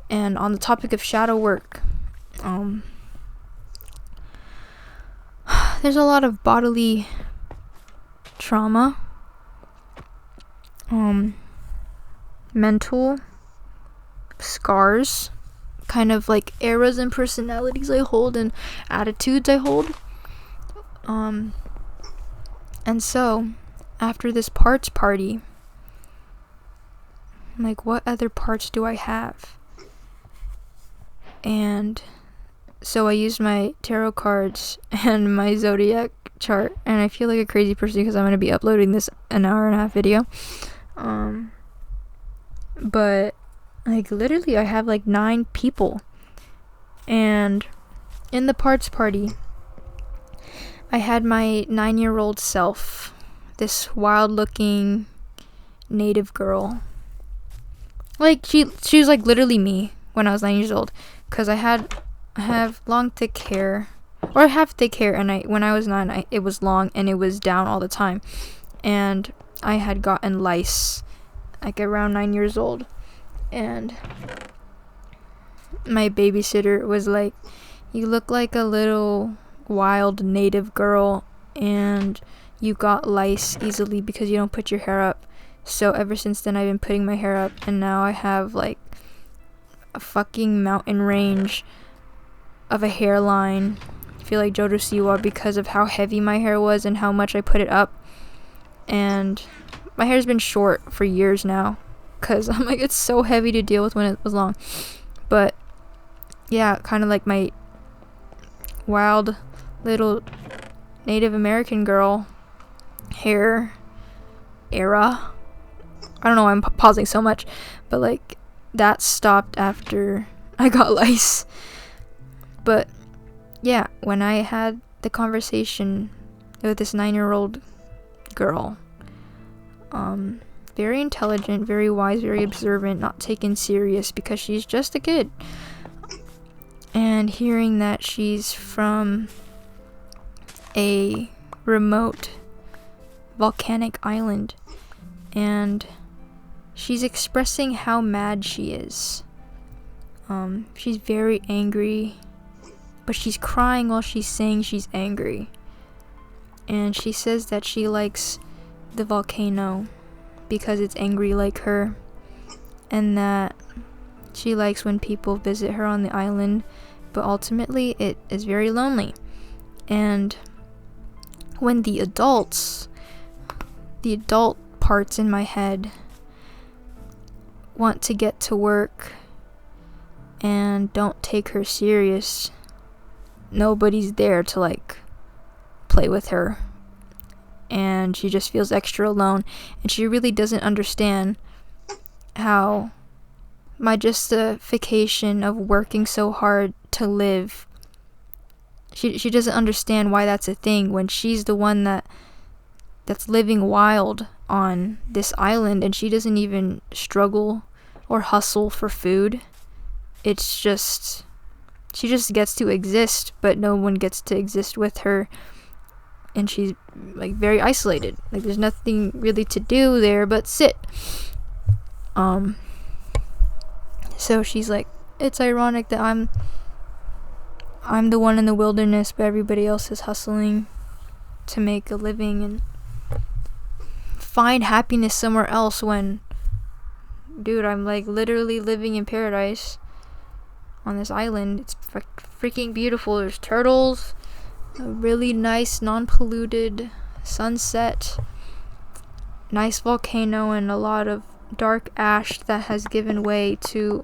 And on the topic of shadow work, there's a lot of bodily trauma, mental scars, kind of like eras and personalities I hold and attitudes I hold. And so after this parts party, I'm like, what other parts do I have? And so I used my tarot cards and my zodiac chart, and I feel like a crazy person because I'm going to be uploading this an hour and a half video. But like literally I have like 9 people, and in the parts party I had my 9-year-old self, this wild looking native girl. Like she was like literally me when I was 9 years old, because I have long thick hair, or I have thick hair, and when I was 9 it was long and it was down all the time, and I had gotten lice like around 9 years old. And my babysitter was like, you look like a little wild native girl, and you got lice easily because you don't put your hair up. So ever since then I've been putting my hair up, and now I have like a fucking mountain range of a hairline. I feel like Jojo Siwa because of how heavy my hair was and how much I put it up. And my hair's been short for years now because I'm like, it's so heavy to deal with when it was long. But yeah, kind of like my wild little Native American girl hair era. I don't know why I'm pausing so much, but like that stopped after I got lice. But yeah, when I had the conversation with this 9-year-old girl, very intelligent, very wise, very observant, not taken serious because she's just a kid. And hearing that she's from a remote volcanic island, and she's expressing how mad she is. She's very angry, but she's crying while she's saying she's angry. And she says that she likes the volcano because it's angry like her, and that she likes when people visit her on the island, but ultimately it is very lonely. And when the adult parts in my head want to get to work and don't take her serious, nobody's there to like play with her, and she just feels extra alone. And she really doesn't understand how my justification of working so hard to live, she doesn't understand why that's a thing when she's the one that's living wild on this island, and she doesn't even struggle or hustle for food. It's just, she just gets to exist, but no one gets to exist with her, and she's like very isolated. Like there's nothing really to do there but sit. So she's like, it's ironic that I'm the one in the wilderness, but everybody else is hustling to make a living and find happiness somewhere else, when, dude, I'm like literally living in paradise on this island. It's freaking beautiful. There's turtles, a really nice non-polluted sunset, nice volcano, and a lot of dark ash that has given way to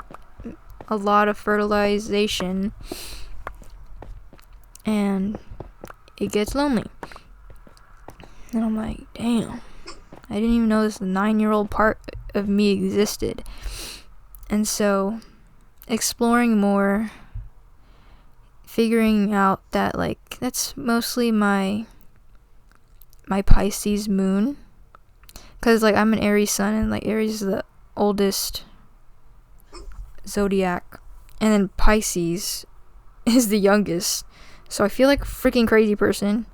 a lot of fertilization, and it gets lonely. And I'm like, damn, I didn't even know this 9-year-old part of me existed. And so exploring more, figuring out that like that's mostly my Pisces moon, because like I'm an Aries sun, and like Aries is the oldest zodiac, and then Pisces is the youngest. So I feel like a freaking crazy person.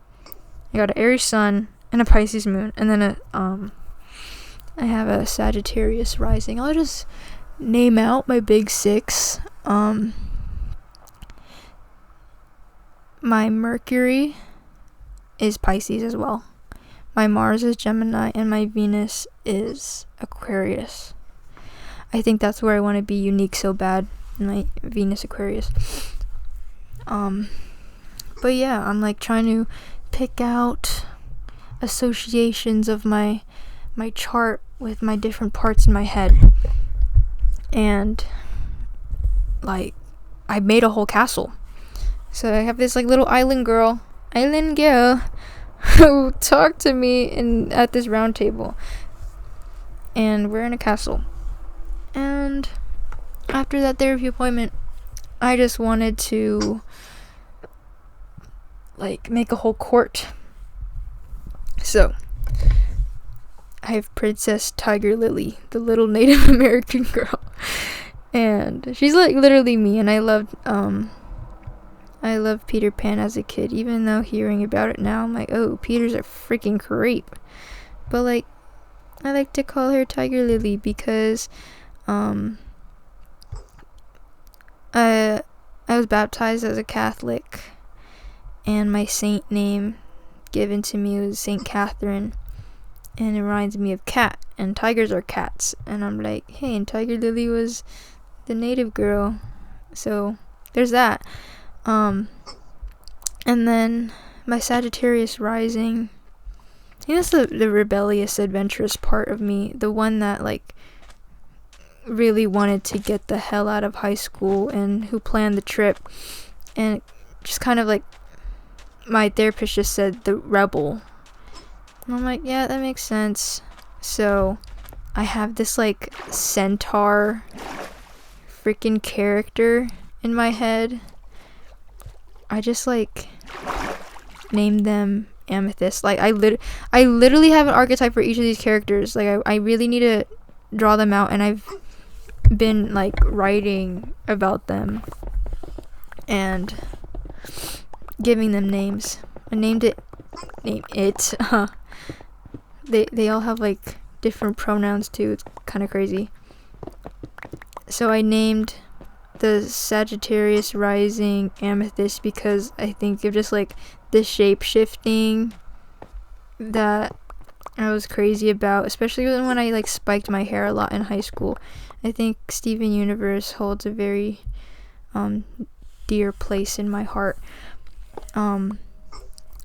I got an Aries sun and a Pisces moon, and then I have a Sagittarius rising. I'll just name out my big six. My Mercury is Pisces as well. My Mars is Gemini, and my Venus is Aquarius. I think that's where I want to be unique so bad, my Venus Aquarius. But yeah, I'm like trying to pick out associations of my chart with my different parts in my head. And like I made a whole castle. So I have this like little island girl who talked to me at this round table, and we're in a castle. And after that therapy appointment, I just wanted to like make a whole court. So I have Princess Tiger Lily, the little Native American girl, and she's like literally me. And I loved Peter Pan as a kid, even though hearing about it now, I'm like, oh, Peter's a freaking creep. But like, I like to call her Tiger Lily because I was baptized as a Catholic, and my saint name given to me was Saint Catherine, and it reminds me of cat, and tigers are cats, and I'm like, hey, and Tiger Lily was the native girl, so there's that. And then my Sagittarius rising, I think that's the rebellious, adventurous part of me, the one that like really wanted to get the hell out of high school and who planned the trip, and just kind of like, my therapist just said the rebel, and I'm like, yeah, that makes sense. So I have this like centaur freaking character in my head. I just like named them Amethyst. Like I literally have an archetype for each of these characters. Like I really need to draw them out, and I've been like writing about them and giving them names. I named it they all have like different pronouns too. It's kind of crazy. So I named the Sagittarius rising Amethyst because I think of just like the shape shifting that I was crazy about, especially when I like spiked my hair a lot in high school. I think Steven Universe holds a very dear place in my heart. And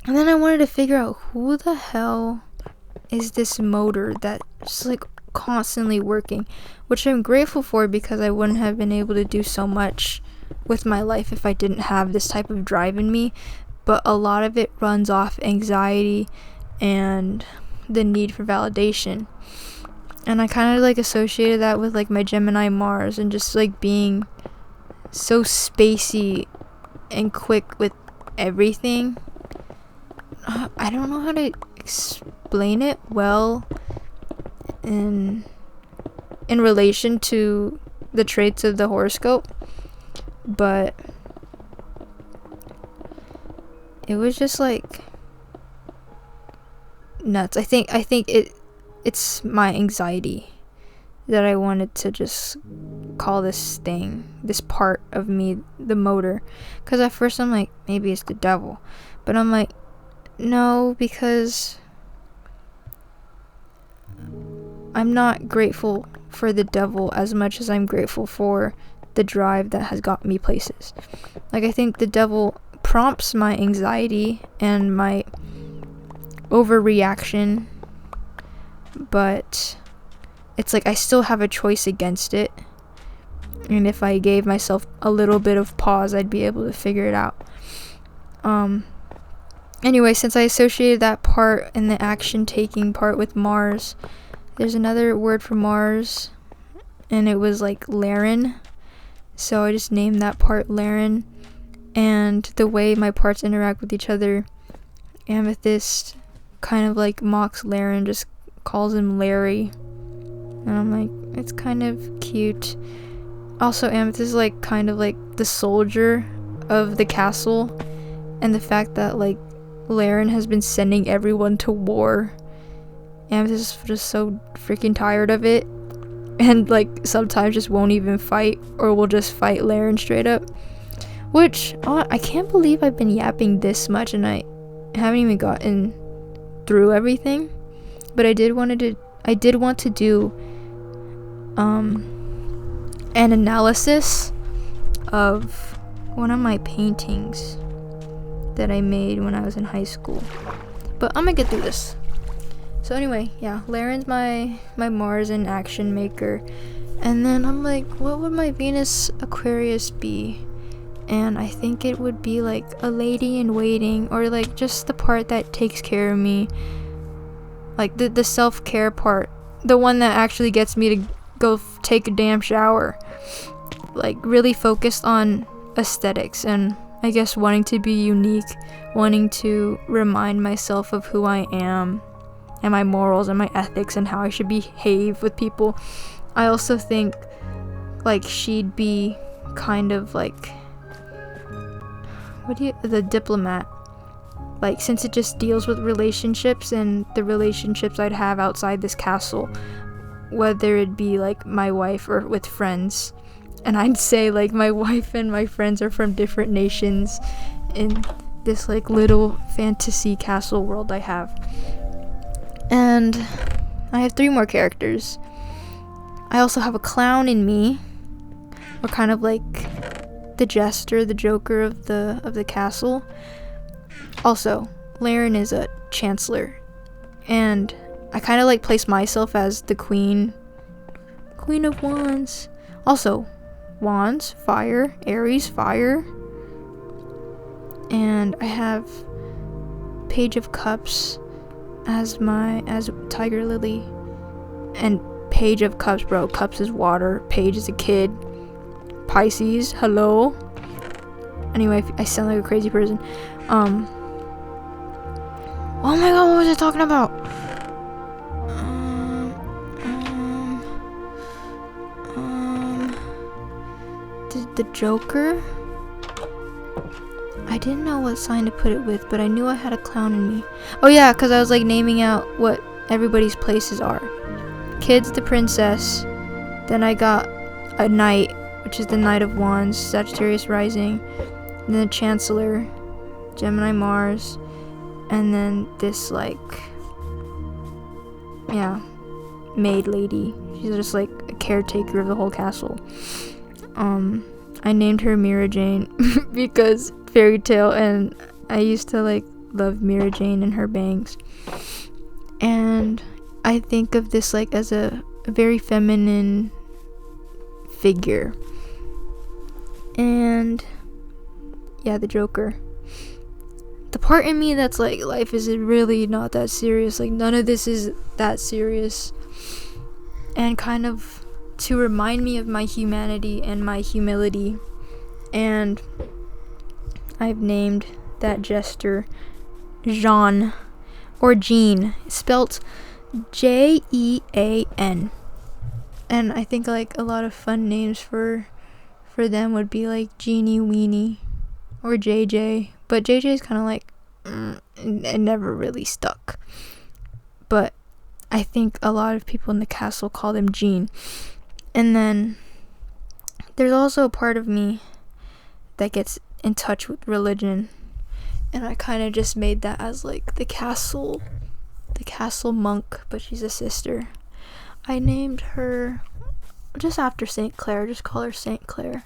then I wanted to figure out who the hell is this motor that's like constantly working, which I'm grateful for because I wouldn't have been able to do so much with my life if I didn't have this type of drive in me. But a lot of it runs off anxiety and the need for validation, and I kind of like associated that with like my Gemini Mars and just like being so spacey and quick with everything. I don't know how to explain it well in relation to the traits of the horoscope, but it was just like nuts. I think it's my anxiety that I wanted to just call this part of me, the motor, because at first I'm like, maybe it's the devil, but I'm like, no, because I'm not grateful for the devil as much as I'm grateful for the drive that has got me places. Like, I think the devil prompts my anxiety and my overreaction, but it's like I still have a choice against it, and if I gave myself a little bit of pause, I'd be able to figure it out. Anyway, since I associated that part and the action taking part with Mars, there's another word for Mars, and it was like Laren, so I just named that part Laren. And the way my parts interact with each other, Amethyst kind of like mocks Laren, just calls him Larry, and I'm like, it's kind of cute. Also, Amethyst is like kind of like the soldier of the castle, and the fact that like Laren has been sending everyone to war. Amethyst is just so freaking tired of it, and like sometimes just won't even fight, or will just fight Laren straight up. Which I can't believe I've been yapping this much and I haven't even gotten through everything. But I did want to do an analysis of one of my paintings that I made when I was in high school. But I'm gonna get through this. So anyway, yeah, Laren's my Mars and action maker. And then I'm like, what would my Venus Aquarius be? And I think it would be like a lady in waiting, or like just the part that takes care of me, like the self-care part, the one that actually gets me to go take a damn shower, like really focused on aesthetics and I guess wanting to be unique, wanting to remind myself of who I am and my morals and my ethics and how I should behave with people. I also think like she'd be kind of like the diplomat, like since it just deals with relationships and the relationships I'd have outside this castle, whether it be like my wife or with friends. and I'd say like my wife and my friends are from different nations in this like little fantasy castle world I have. And I have 3 more characters. I also have a clown in me, or kind of like the jester, the joker of the castle. Also, Laren is a chancellor, and I kind of like place myself as the queen of wands. Also, wands, fire, Aries, fire. And I have Page of Cups as Tiger Lily. And Page of Cups, bro. Cups is water. Page is a kid. Pisces, hello. Anyway, I sound like a crazy person. Oh my god, what was I talking about? The Joker? I didn't know what sign to put it with, but I knew I had a clown in me. Oh yeah, because I was like naming out what everybody's places are. Kid's the princess. Then I got a knight, which is the Knight of Wands, Sagittarius rising. And then the Chancellor, Gemini Mars. And then this like, yeah, maid lady. She's just like a caretaker of the whole castle. I named her Mira Jane because fairy tale, and I used to like love Mira Jane and her bangs. And I think of this like as a very feminine figure. And yeah, the Joker. The part in me that's like, life is really not that serious, like none of this is that serious, and kind of to remind me of my humanity and my humility. And I've named that jester Jean, or Jean, spelt Jean. And I think like a lot of fun names for them would be like Jeannie Weenie or JJ, but JJ is kind of like it never really stuck. But I think a lot of people in the castle call him Jean. And then there's also a part of me that gets in touch with religion, and I kind of just made that as like the castle monk, but she's a sister. I named her just after St. Clair, just call her St. Clair,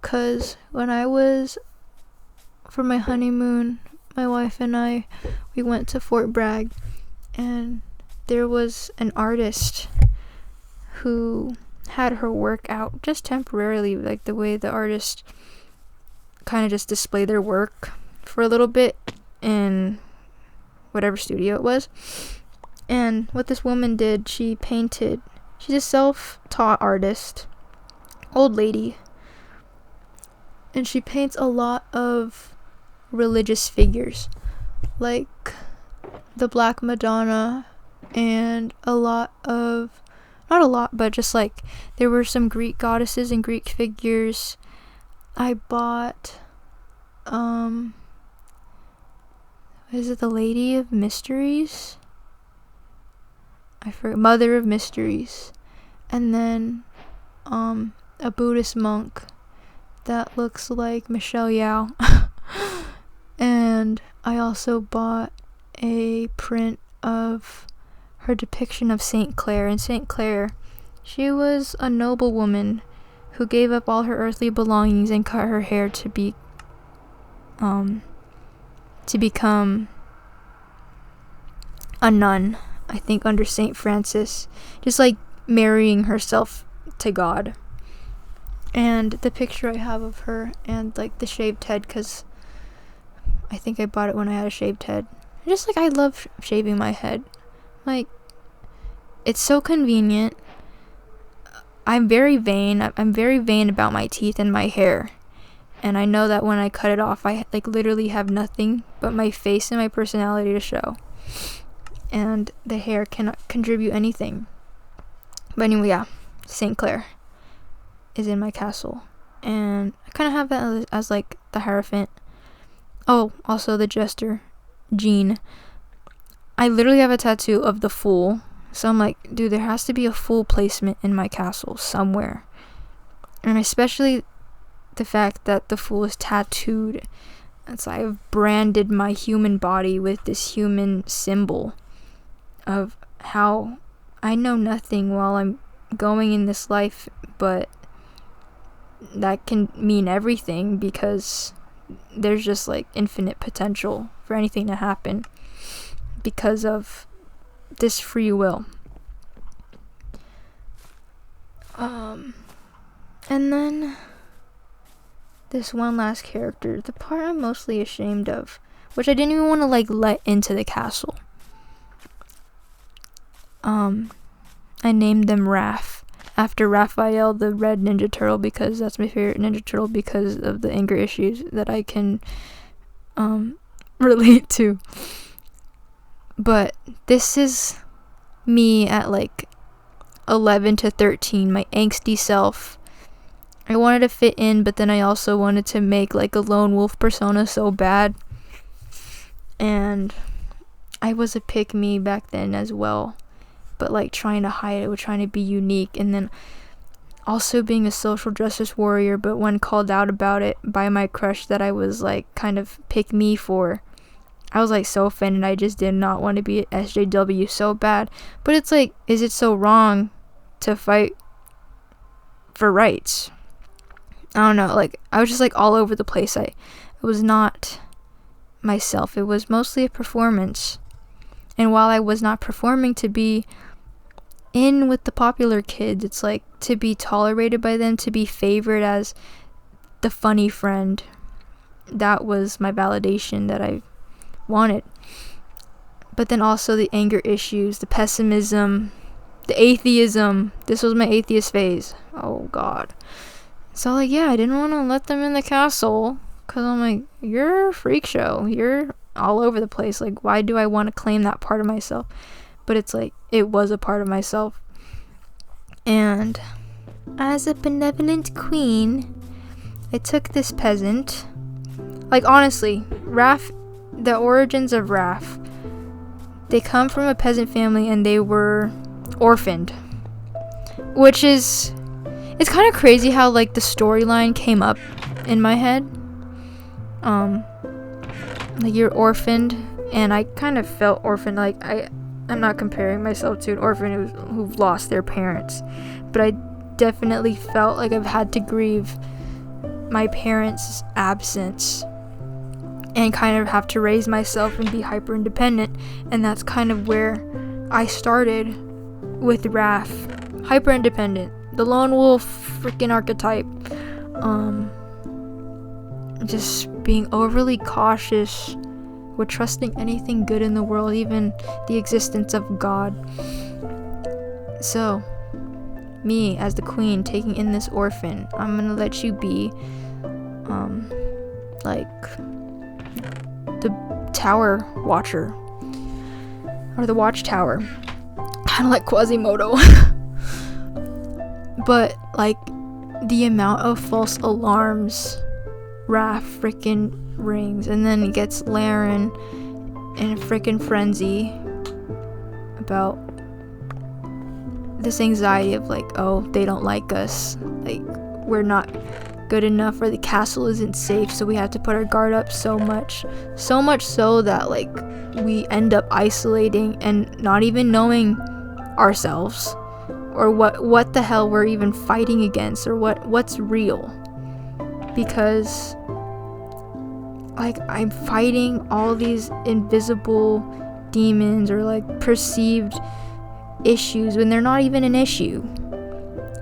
cause when I was for my honeymoon, my wife and I, we went to Fort Bragg, and there was an artist who had her work out just temporarily, like the way the artist kind of just display their work for a little bit in whatever studio it was. And what this woman did, she's a self-taught artist, old lady, and she paints a lot of religious figures, like the Black Madonna, and not a lot, but just like there were some Greek goddesses and Greek figures. I bought is it the Lady of Mysteries? I forget, Mother of Mysteries. And then a Buddhist monk that looks like Michelle Yao. And I also bought a print of her depiction of St. Clair. And St. Clair, she was a noble woman who gave up all her earthly belongings and cut her hair to become a nun, I think under Saint Francis, just like marrying herself to God. And the picture I have of her, and like the shaved head, because I think I bought it when I had a shaved head. Just like I love shaving my head, like it's so convenient. I'm very vain about my teeth and my hair, and I know that when I cut it off, I like literally have nothing but my face and my personality to show, and the hair cannot contribute anything. But anyway, yeah, St. Clair is in my castle, and I kind of have that as like the Hierophant. Oh, also the Jester, Jean. I literally have a tattoo of the Fool, so I'm like, dude, there has to be a Fool placement in my castle somewhere. And especially the fact that the fool is tattooed. And so I've branded my human body with this human symbol of how I know nothing while I'm going in this life, but that can mean everything because there's just like infinite potential for anything to happen because of this free will. And then this one last character, the part I'm mostly ashamed of, which I didn't even want to like let into the castle. I named them Raph, after Raphael, the red Ninja Turtle, because that's my favorite Ninja Turtle because of the anger issues that I can relate to. But this is me at like 11 to 13, my angsty self. I wanted to fit in, but then I also wanted to make like a lone wolf persona so bad. And I was a pick-me back then as well, but like trying to hide it, or trying to be unique, and then also being a social justice warrior. But when called out about it by my crush that I was like kind of pick-me for, I was like so offended. I just did not want to be an SJW so bad. But it's like, is it so wrong to fight for rights? I don't know, like I was just like all over the place. I was not myself. It was mostly a performance. And while I was not performing to be in with the popular kids, it's like to be tolerated by them, to be favored as the funny friend. That was my validation that I wanted. But then also the anger issues, the pessimism, the atheism. This was my atheist phase. Oh god. So like, yeah, I didn't want to let them in the castle because I'm like, you're a freak show, you're all over the place, like why do I want to claim that part of myself? But it's like, it was a part of myself. And as a benevolent queen, I took this peasant. Like honestly, Raph, the origins of Raph, they come from a peasant family and they were orphaned, which is, it's kind of crazy how like the storyline came up in my head. Like you're orphaned, and I kind of felt orphaned. Like I'm not comparing myself to an orphan who've lost their parents, but I definitely felt like I've had to grieve my parents' absence and kind of have to raise myself and be hyper independent. And that's kind of where I started with Raph, hyper independent, the lone wolf freaking archetype. Just being overly cautious with trusting anything good in the world, even the existence of God. So me as the queen taking in this orphan, I'm gonna let you be like the tower watcher or the watchtower, kind of like Quasimodo. But like the amount of false alarms Raph freaking rings, and then he gets Laren in a freaking frenzy about this anxiety of like, oh, they don't like us, like we're not good enough, or the castle isn't safe, so we have to put our guard up so much so that like we end up isolating and not even knowing ourselves or what the hell we're even fighting against, or what's real. Because like I'm fighting all these invisible demons or like perceived issues when they're not even an issue.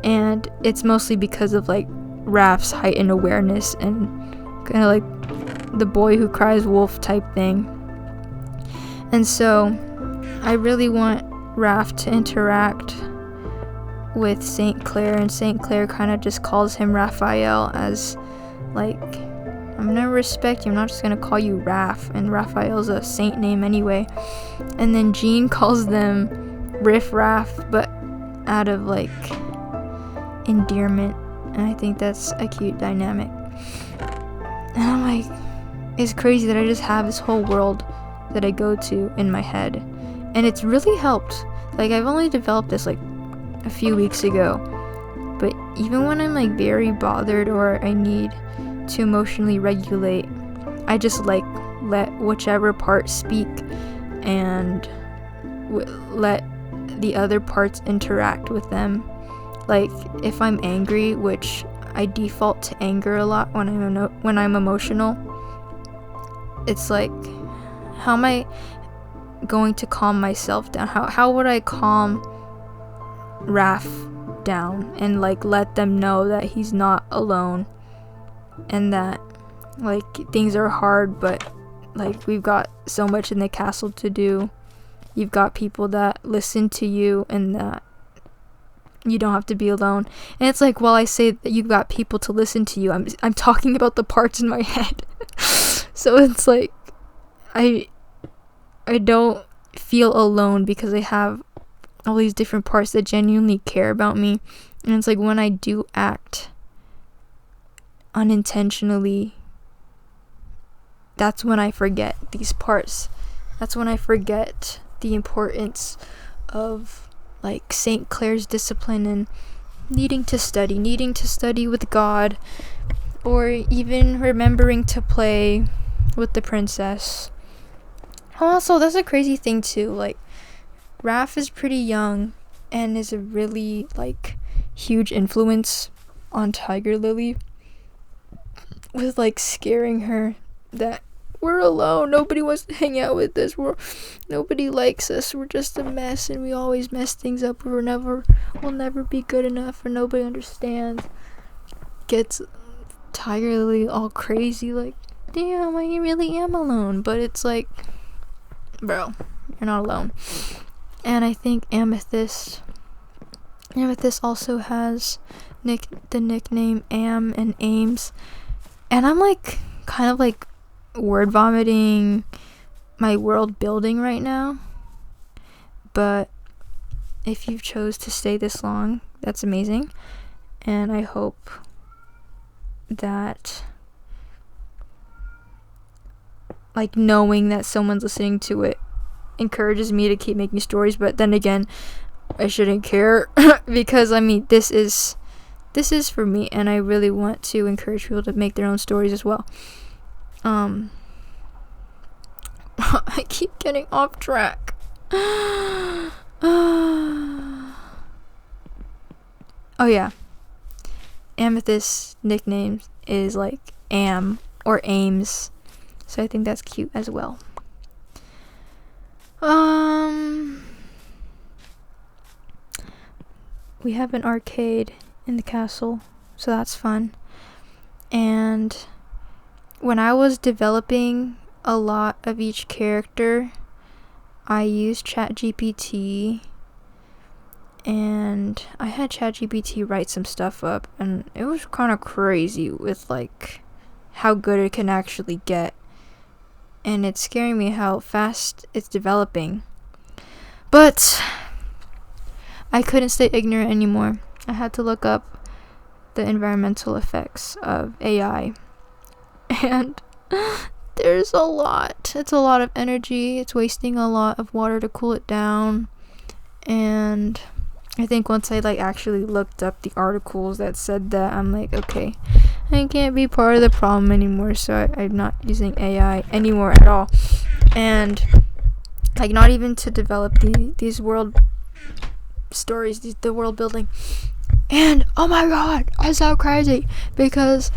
And it's mostly because of like Raph's heightened awareness and kind of like the boy who cries wolf type thing. And so I really want Raph to interact with St. Clair, and St. Clair kind of just calls him Raphael as like, I'm gonna respect you, I'm not just gonna call you Raph, and Raphael's a saint name anyway. And then Jean calls them Riff Raff, but out of like endearment, and I think that's a cute dynamic. And I'm like, it's crazy that I just have this whole world that I go to in my head, and it's really helped. Like I've only developed this like a few weeks ago, but even when I'm like very bothered or I need to emotionally regulate, I just like let whichever part speak and let the other parts interact with them. Like if I'm angry, which I default to anger a lot when I'm emotional, it's like, how am I going to calm myself down? How would I calm Raph down and like let them know that he's not alone and that like things are hard, but like we've got so much in the castle to do. You've got people that listen to you and that you don't have to be alone. And it's like, while I say that you've got people to listen to you, I'm talking about the parts in my head. So it's like I don't feel alone because I have all these different parts that genuinely care about me. And it's like, when I do act unintentionally, that's when I forget these parts. That's when I forget the importance of like St. Clair's discipline and needing to study with God, or even remembering to play with the princess. Also, that's a crazy thing too, like Raph is pretty young and is a really like huge influence on Tiger Lily, with like scaring her that we're alone, nobody wants to hang out with us, nobody likes us, we're just a mess and we always mess things up, we'll never be good enough, or nobody understands. Gets Tiger Lily all crazy, like, damn, I really am alone. But it's like, bro, you're not alone. And I think Amethyst also has the nickname Am and Ames, and I'm like kind of like word vomiting my world building right now, but if you've chose to stay this long, that's amazing. And I hope that like knowing that someone's listening to it encourages me to keep making stories. But then again, I shouldn't care because I mean, this is for me, and I really want to encourage people to make their own stories as well. I keep getting off track. Oh yeah, Amethyst's nickname is like Am or Ames, so I think that's cute as well. We have an arcade in the castle, so that's fun. And when I was developing a lot of each character, I used ChatGPT, and I had ChatGPT write some stuff up, and it was kind of crazy with like how good it can actually get, and it's scaring me how fast it's developing. But I couldn't stay ignorant anymore. I had to look up the environmental effects of AI, and there's a lot. It's a lot of energy. It's wasting a lot of water to cool it down. And I think once I like actually looked up the articles that said that, I'm like, okay, I can't be part of the problem anymore. So I'm not using AI anymore at all. And like not even to develop these world stories, the world building. And oh my god, it's so crazy because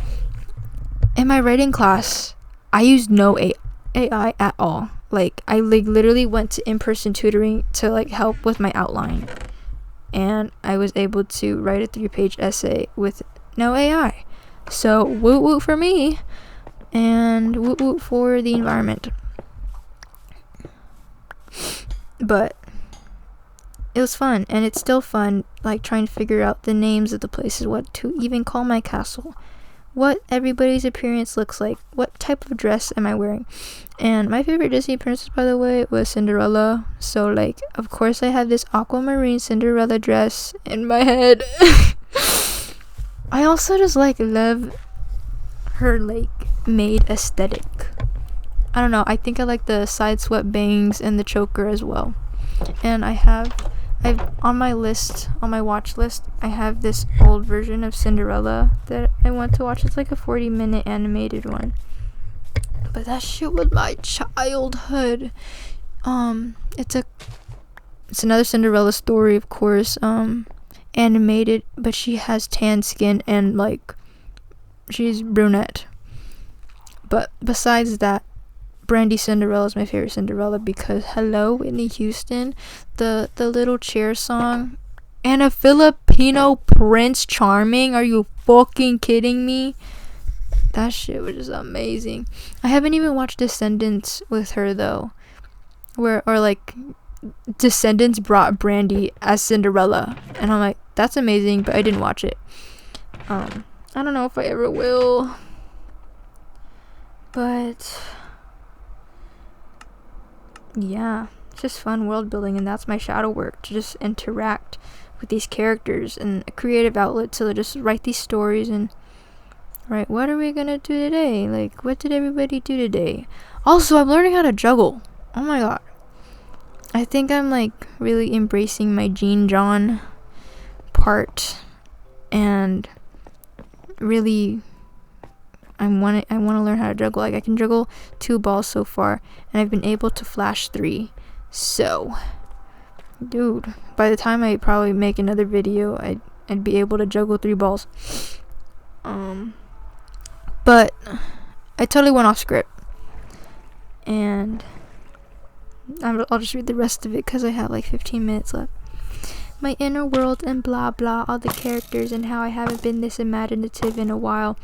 in my writing class, I used no AI at all. Like I literally went to in-person tutoring to like help with my outline, and I was able to write a 3-page essay with no AI. So woot woot for me, and woot woot for the environment. But it was fun, and it's still fun, like trying to figure out the names of the places, what to even call my castle, what everybody's appearance looks like, what type of dress am I wearing. And my favorite Disney princess, by the way, was Cinderella. So like, of course I have this aquamarine Cinderella dress in my head. I also just like love her like maid aesthetic. I don't know, I think I like the side swept bangs and the choker as well. And I have I've on my watch list, I have this old version of Cinderella that I want to watch. It's like a 40-minute animated one. But that shit was my childhood. It's another Cinderella story, of course, animated, but she has tan skin and like she's brunette. But besides that, Brandy Cinderella is my favorite Cinderella because hello, Whitney Houston, the little chair song, and a Filipino Prince Charming. Are you fucking kidding me? That shit was just amazing. I haven't even watched Descendants with her though, Descendants brought Brandy as Cinderella, and I'm like, that's amazing, but I didn't watch it. I don't know if I ever will, but yeah, it's just fun world building, and that's my shadow work, to just interact with these characters and a creative outlet to just write these stories and right, what are we gonna do today? Like, what did everybody do today? Also, I'm learning how to juggle. Oh my god. I think I'm like really embracing my Jean John part, and really I want to learn how to juggle. Like, I can juggle 2 balls so far, and I've been able to flash 3. So, dude, by the time I probably make another video, I'd be able to juggle 3 balls. But I totally went off script, and I'll just read the rest of it because I have like 15 minutes left. My inner world and blah blah, all the characters and how I haven't been this imaginative in a while.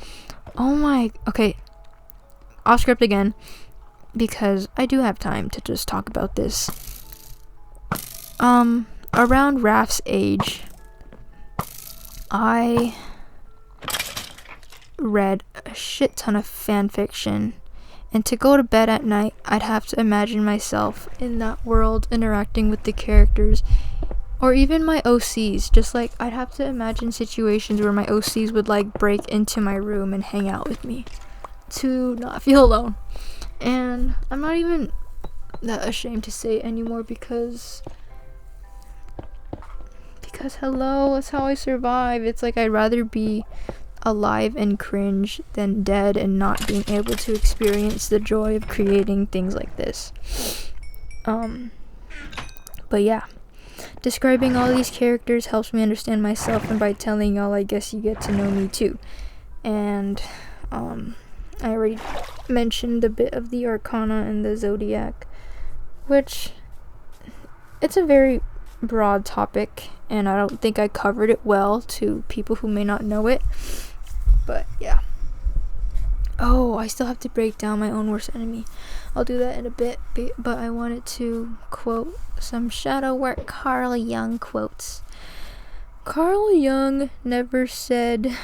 Okay, off script again, because I do have time to just talk about this. Around Raph's age, I read a shit ton of fan fiction, and to go to bed at night, I'd have to imagine myself in that world interacting with the characters, or even my OCs. Just like, I'd have to imagine situations where my OCs would like break into my room and hang out with me to not feel alone. And I'm not even that ashamed to say it anymore because hello, that's how I survive. It's like, I'd rather be alive and cringe than dead and not being able to experience the joy of creating things like this. But yeah, describing all these characters helps me understand myself, and by telling y'all, I guess you get to know me too. And I already mentioned a bit of the Arcana and the Zodiac, which it's a very broad topic, and I don't think I covered it well to people who may not know it. But yeah. Oh, I still have to break down my own worst enemy. I'll do that in a bit, but I wanted to quote some shadow work Carl Jung quotes. Carl Jung never said...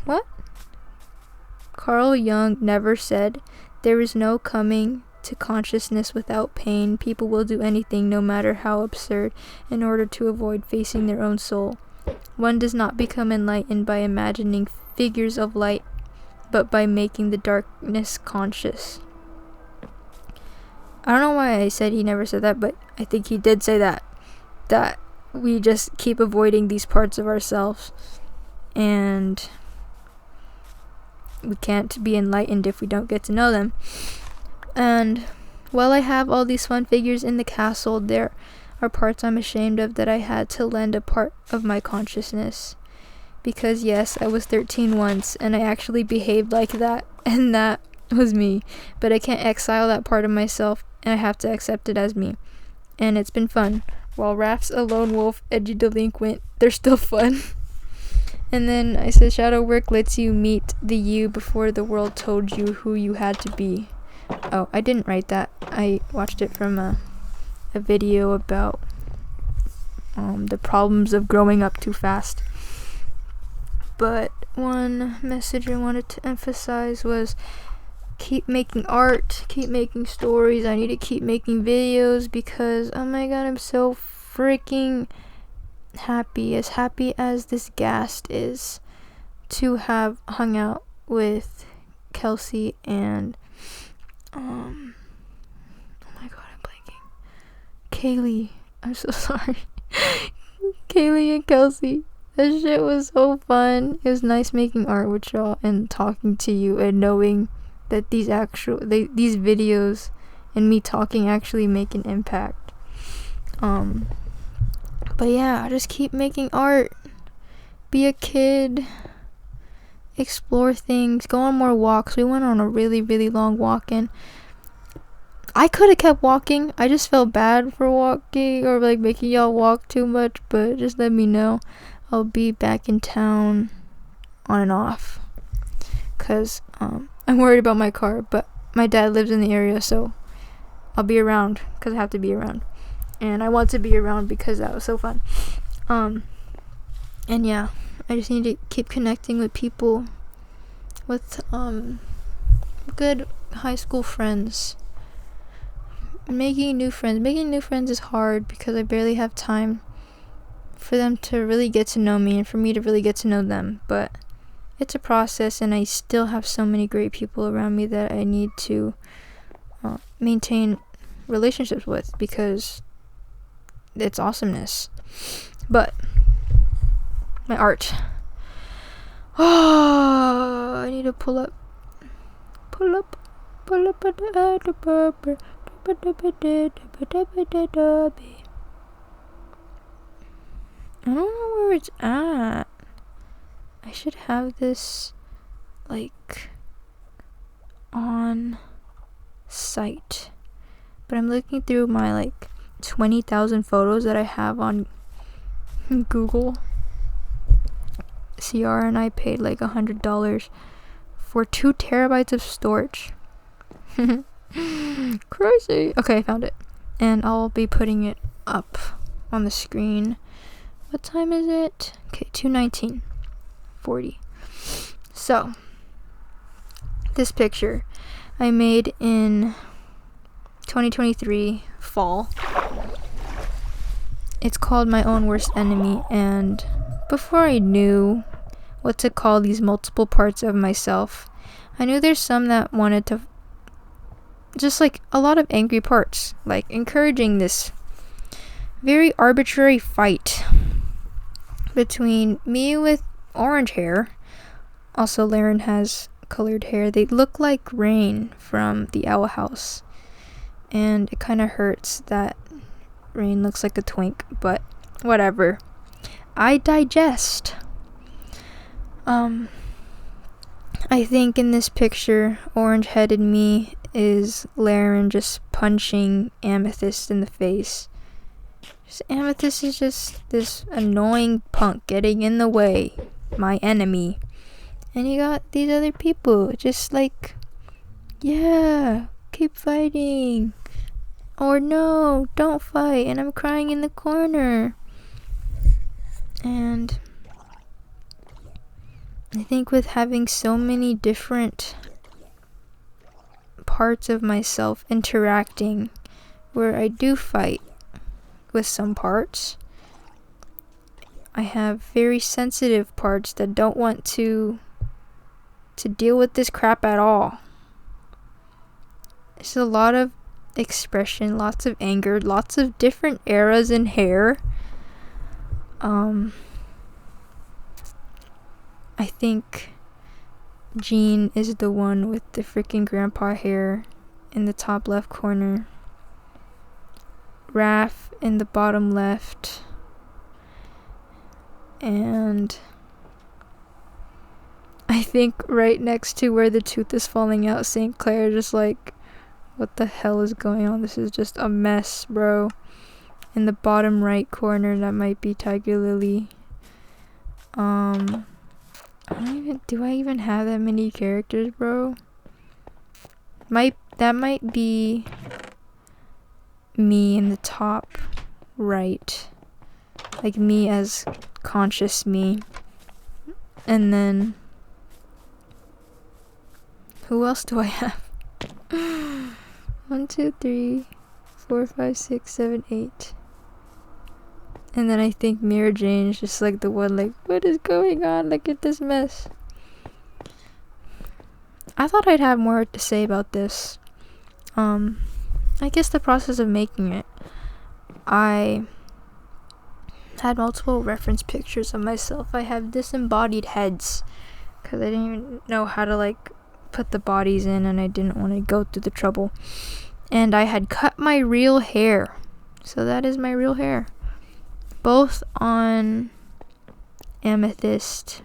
What? Carl Jung never said, "There is no coming to consciousness without pain. People will do anything, no matter how absurd, in order to avoid facing their own soul. One does not become enlightened by imagining figures of light, but by making the darkness conscious." I don't know why I said he never said that, but I think he did say that we just keep avoiding these parts of ourselves, and we can't be enlightened if we don't get to know them. And while I have all these fun figures in the castle, there are parts I'm ashamed of that I had to lend a part of my consciousness. Because yes, I was 13 once, and I actually behaved like that, and that was me. But I can't exile that part of myself, and I have to accept it as me. And it's been fun. While Raph's a lone wolf, edgy delinquent, they're still fun. And then I said, shadow work lets you meet the you before the world told you who you had to be. Oh, I didn't write that. I watched it from a video about the problems of growing up too fast. But one message I wanted to emphasize was, keep making art, keep making stories. I need to keep making videos because, oh my god, I'm so freaking happy as this Gast is, to have hung out with Kelsey and oh my god, I'm blanking, Kaylee I'm so sorry. Kaylee and Kelsey. That shit was so fun. It was nice making art with y'all and talking to you and knowing that these videos and me talking actually make an impact. But yeah, just keep making art. Be a kid. Explore things. Go on more walks. We went on a really, really long walk, and I could have kept walking. I just felt bad for walking or like making y'all walk too much, but just let me know. I'll be back in town on and off. Cause I'm worried about my car, but my dad lives in the area, so I'll be around because I have to be around. And I want to be around because that was so fun. And yeah, I just need to keep connecting with people, with good high school friends. Making new friends is hard because I barely have time for them to really get to know me and for me to really get to know them, but it's a process, and I still have so many great people around me that I need to maintain relationships with because it's awesomeness. But my art, I need to pull up I don't know where it's at. I should have this like on site, but I'm looking through my like 20,000 photos that I have on Google CR, and I paid like $100 for 2 terabytes of storage. Crazy. Okay, I found it, and I'll be putting it up on the screen. What time is it? Okay, 2:19:40. So this picture I made in 2023 fall. It's called My Own Worst Enemy, and before I knew what to call these multiple parts of myself, I knew there's some that wanted to just like a lot of angry parts, like encouraging this very arbitrary fight between me with orange hair. Also, Laren has colored hair. They look like Rain from the Owl House, and it kind of hurts that Rain looks like a twink, but whatever. I digest. I think in this picture, orange-headed me is Laren just punching Amethyst in the face. Amethyst is just this annoying punk getting in the way, my enemy. And you got these other people just like, yeah, keep fighting. Or no, don't fight. And I'm crying in the corner. And I think with having so many different parts of myself interacting, where I do fight with some parts, I have very sensitive parts that don't want to deal with this crap at all. There's a lot of expression, lots of anger, lots of different eras in hair. I think Jean is the one with the freaking grandpa hair in the top left corner. Raph in the bottom left. And I think right next to where the tooth is falling out, St. Clair, just like, what the hell is going on? This is just a mess, bro. In the bottom right corner, that might be Tiger Lily. Do I even have that many characters, bro? That might be me in the top right. Like me as conscious me. And then who else do I have? 1, 2, 3, 4, 5, 6, 7, 8. And then I think Mira Jane is just like the one like, what is going on? Look at this mess. I thought I'd have more to say about this. I guess the process of making it. I had multiple reference pictures of myself. I have disembodied heads because I didn't even know how to like put the bodies in, and I didn't want to go through the trouble. And I had cut my real hair, so that is my real hair, both on amethyst,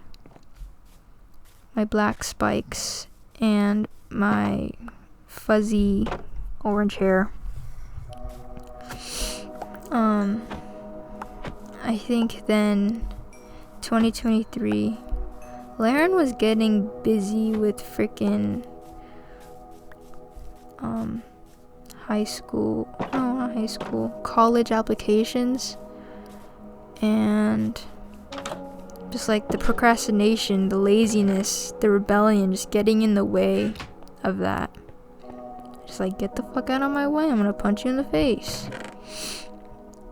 my black spikes, and my fuzzy orange hair. I think then 2023, Laren was getting busy with freaking college applications, and just like the procrastination, the laziness, the rebellion just getting in the way of that. Just like, get the fuck out of my way, I'm gonna punch you in the face.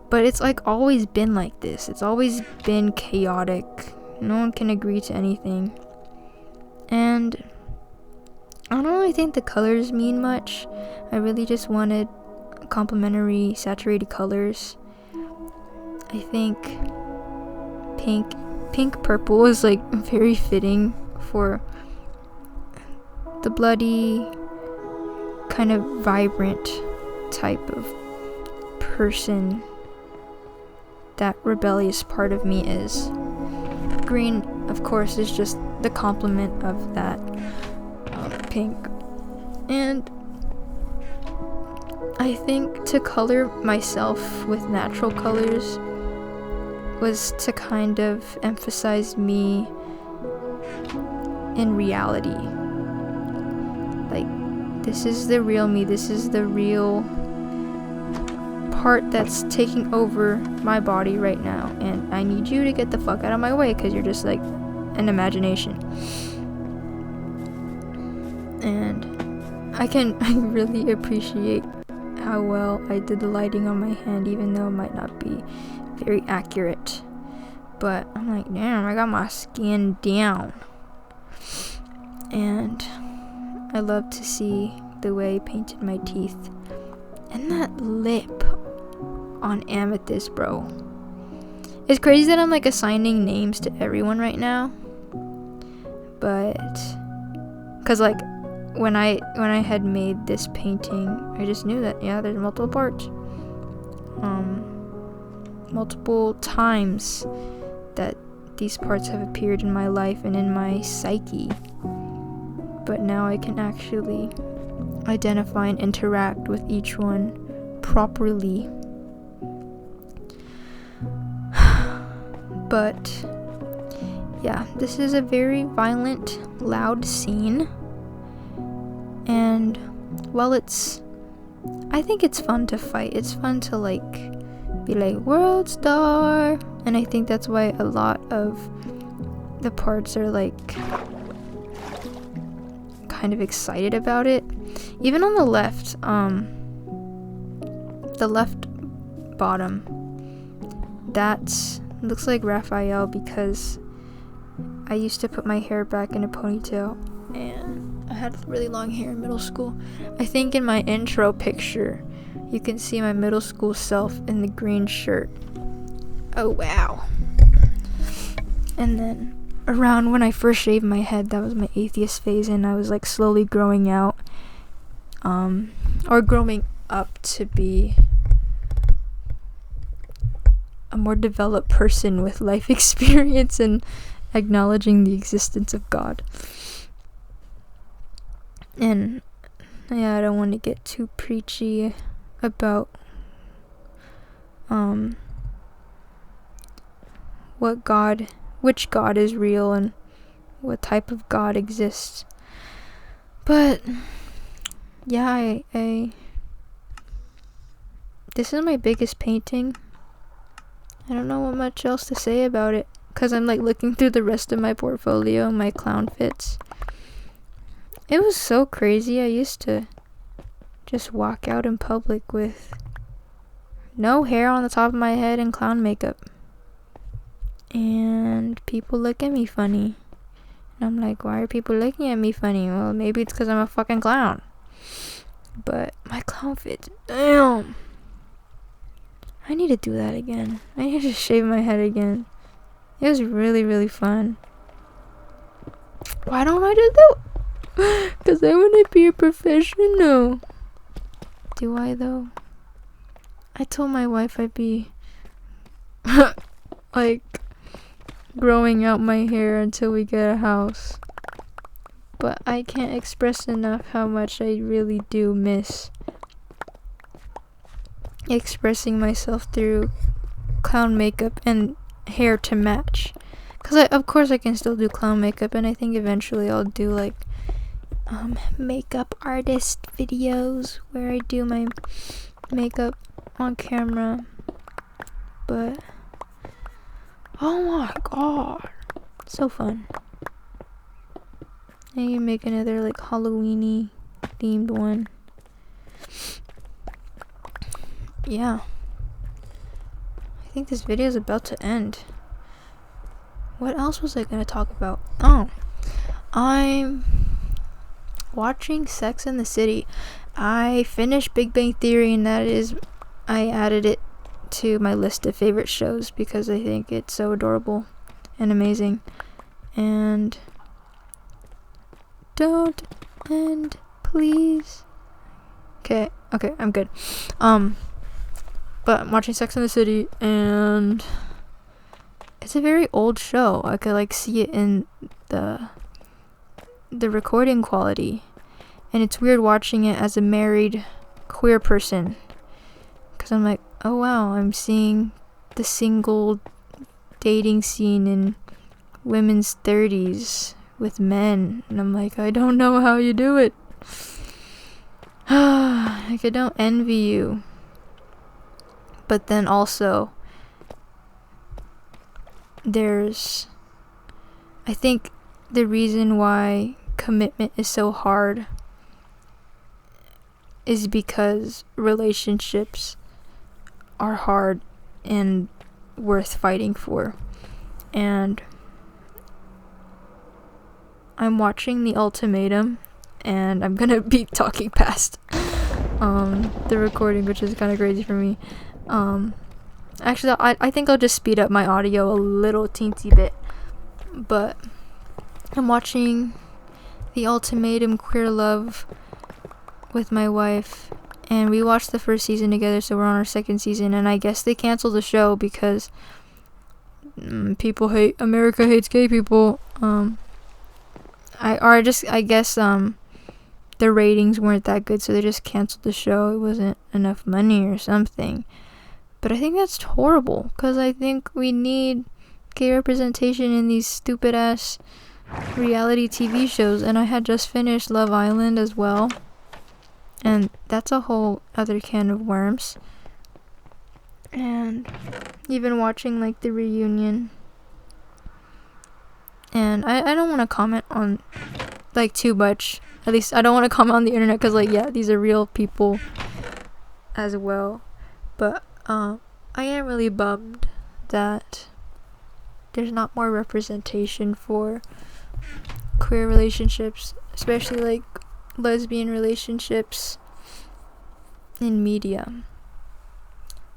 But it's like always been like this. It's always been chaotic. No one can agree to anything. And I don't really think the colors mean much. I really just wanted complementary saturated colors. I think pink purple is like very fitting for the bloody, kind of vibrant type of person that rebellious part of me is. Green, of course, is just the complement of that pink. And I think to color myself with natural colors was to kind of emphasize me in reality. Like, this is the real me, this is the real part that's taking over my body right now, and I need you to get the fuck out of my way because you're just like an imagination. And I really appreciate how well I did the lighting on my hand, even though it might not be very accurate. But I'm like, damn, I got my skin down. And I love to see the way I painted my teeth. And that lip on amethyst, bro. It's crazy that I'm like assigning names to everyone right now. But cause like when I had made this painting, I just knew that there's multiple parts. Multiple times that these parts have appeared in my life and in my psyche. But now I can actually identify and interact with each one properly. But yeah, this is a very violent, loud scene. And while I think it's fun to fight. It's fun to like be like world star, and I think that's why a lot of the parts are like kind of excited about it. Even on the left bottom, that looks like Raphael, because I used to put my hair back in a ponytail, and I had really long hair in middle school. I think in my intro picture you can see my middle school self in the green shirt. Oh wow. And then around when I first shaved my head, that was my atheist phase, and I was like slowly growing out, or growing up to be a more developed person with life experience and acknowledging the existence of God. And yeah, I don't want to get too preachy about which God is real and what type of God exists. But yeah, I this is my biggest painting. I don't know what much else to say about it, because I'm like looking through the rest of my portfolio, my clown fits. It was so crazy. I used to just walk out in public with no hair on the top of my head and clown makeup, and people look at me funny, and I'm like, why are people looking at me funny? Well, maybe it's because I'm a fucking clown. But my clown fits, damn, I need to do that again. I need to shave my head again. It was really, really fun. Why don't I do that? Because I want to be a professional. Do I, though? I told my wife I'd be, like, growing out my hair until we get a house. But I can't express enough how much I really do miss expressing myself through clown makeup and hair to match. Because of course I can still do clown makeup, and I think eventually I'll do like makeup artist videos where I do my makeup on camera. But oh my god, so fun. I need to make another like Halloween-y themed one. Yeah, I think this video is about to end. What else was I gonna talk about? Oh, I'm watching Sex and the City. I finished Big Bang Theory, and I added it to my list of favorite shows because I think it's so adorable and amazing. And don't end, please. Okay, I'm good. But I'm watching Sex and the City, and it's a very old show. I could like see it in the recording quality, and it's weird watching it as a married queer person, because I'm like, oh wow, I'm seeing the single dating scene in women's 30s with men, and I'm like, I don't know how you do it. Like, I don't envy you. But then also, I think the reason why commitment is so hard is because relationships are hard and worth fighting for. And I'm watching The Ultimatum, and I'm gonna be talking past the recording, which is kind of crazy for me. Actually, I think I'll just speed up my audio a little teensy bit. But I'm watching The Ultimatum Queer Love with my wife, and we watched the first season together, so we're on our second season, and I guess they canceled the show because America hates gay people. I guess the ratings weren't that good, so they just canceled the show. It wasn't enough money or something. But I think that's horrible, because I think we need gay representation in these stupid ass reality TV shows. And I had just finished Love Island as well, and that's a whole other can of worms. And even watching like the reunion, and I don't want to comment on like too much. At least I don't want to comment on the internet, because like, yeah, these are real people as well. But I am really bummed that there's not more representation for queer relationships, especially like lesbian relationships in media,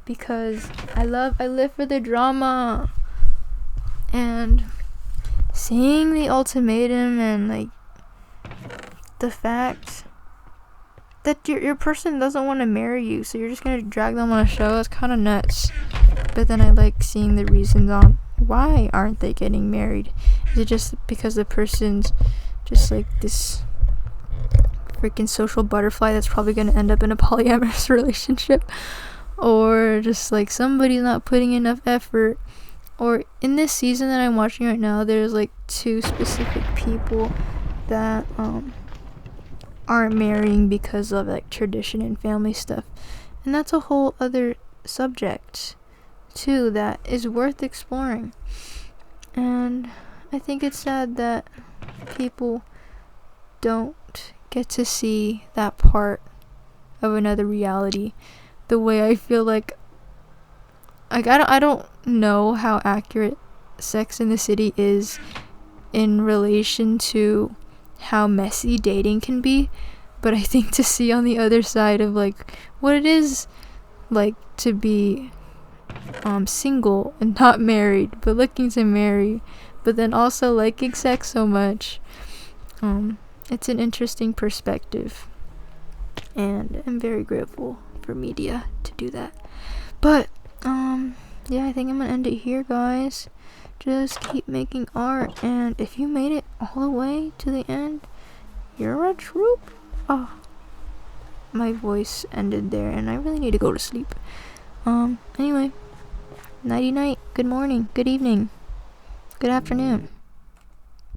because I live for the drama. And seeing The Ultimatum, and like the fact that your person doesn't want to marry you, so you're just gonna drag them on a show, that's kind of nuts. But then I like seeing the reasons on why aren't they getting married. Is it just because the person's just like this freaking social butterfly that's probably gonna end up in a polyamorous relationship, or just like somebody's not putting enough effort? Or in this season that I'm watching right now, there's like two specific people that aren't marrying because of like tradition and family stuff, and that's a whole other subject too that is worth exploring. And I think it's sad that people don't get to see that part of another reality the way I feel like I don't know how accurate Sex in the City is in relation to how messy dating can be, but I think to see on the other side of like what it is like to be single and not married, but looking to marry, but then also liking sex so much. It's an interesting perspective, and I'm very grateful for media to do that. But yeah, I think I'm gonna end it here, guys. Just keep making art, and if you made it all the way to the end, you're a troop. Oh, my voice ended there, and I really need to go to sleep. Anyway, nighty night, good morning, good evening, good afternoon.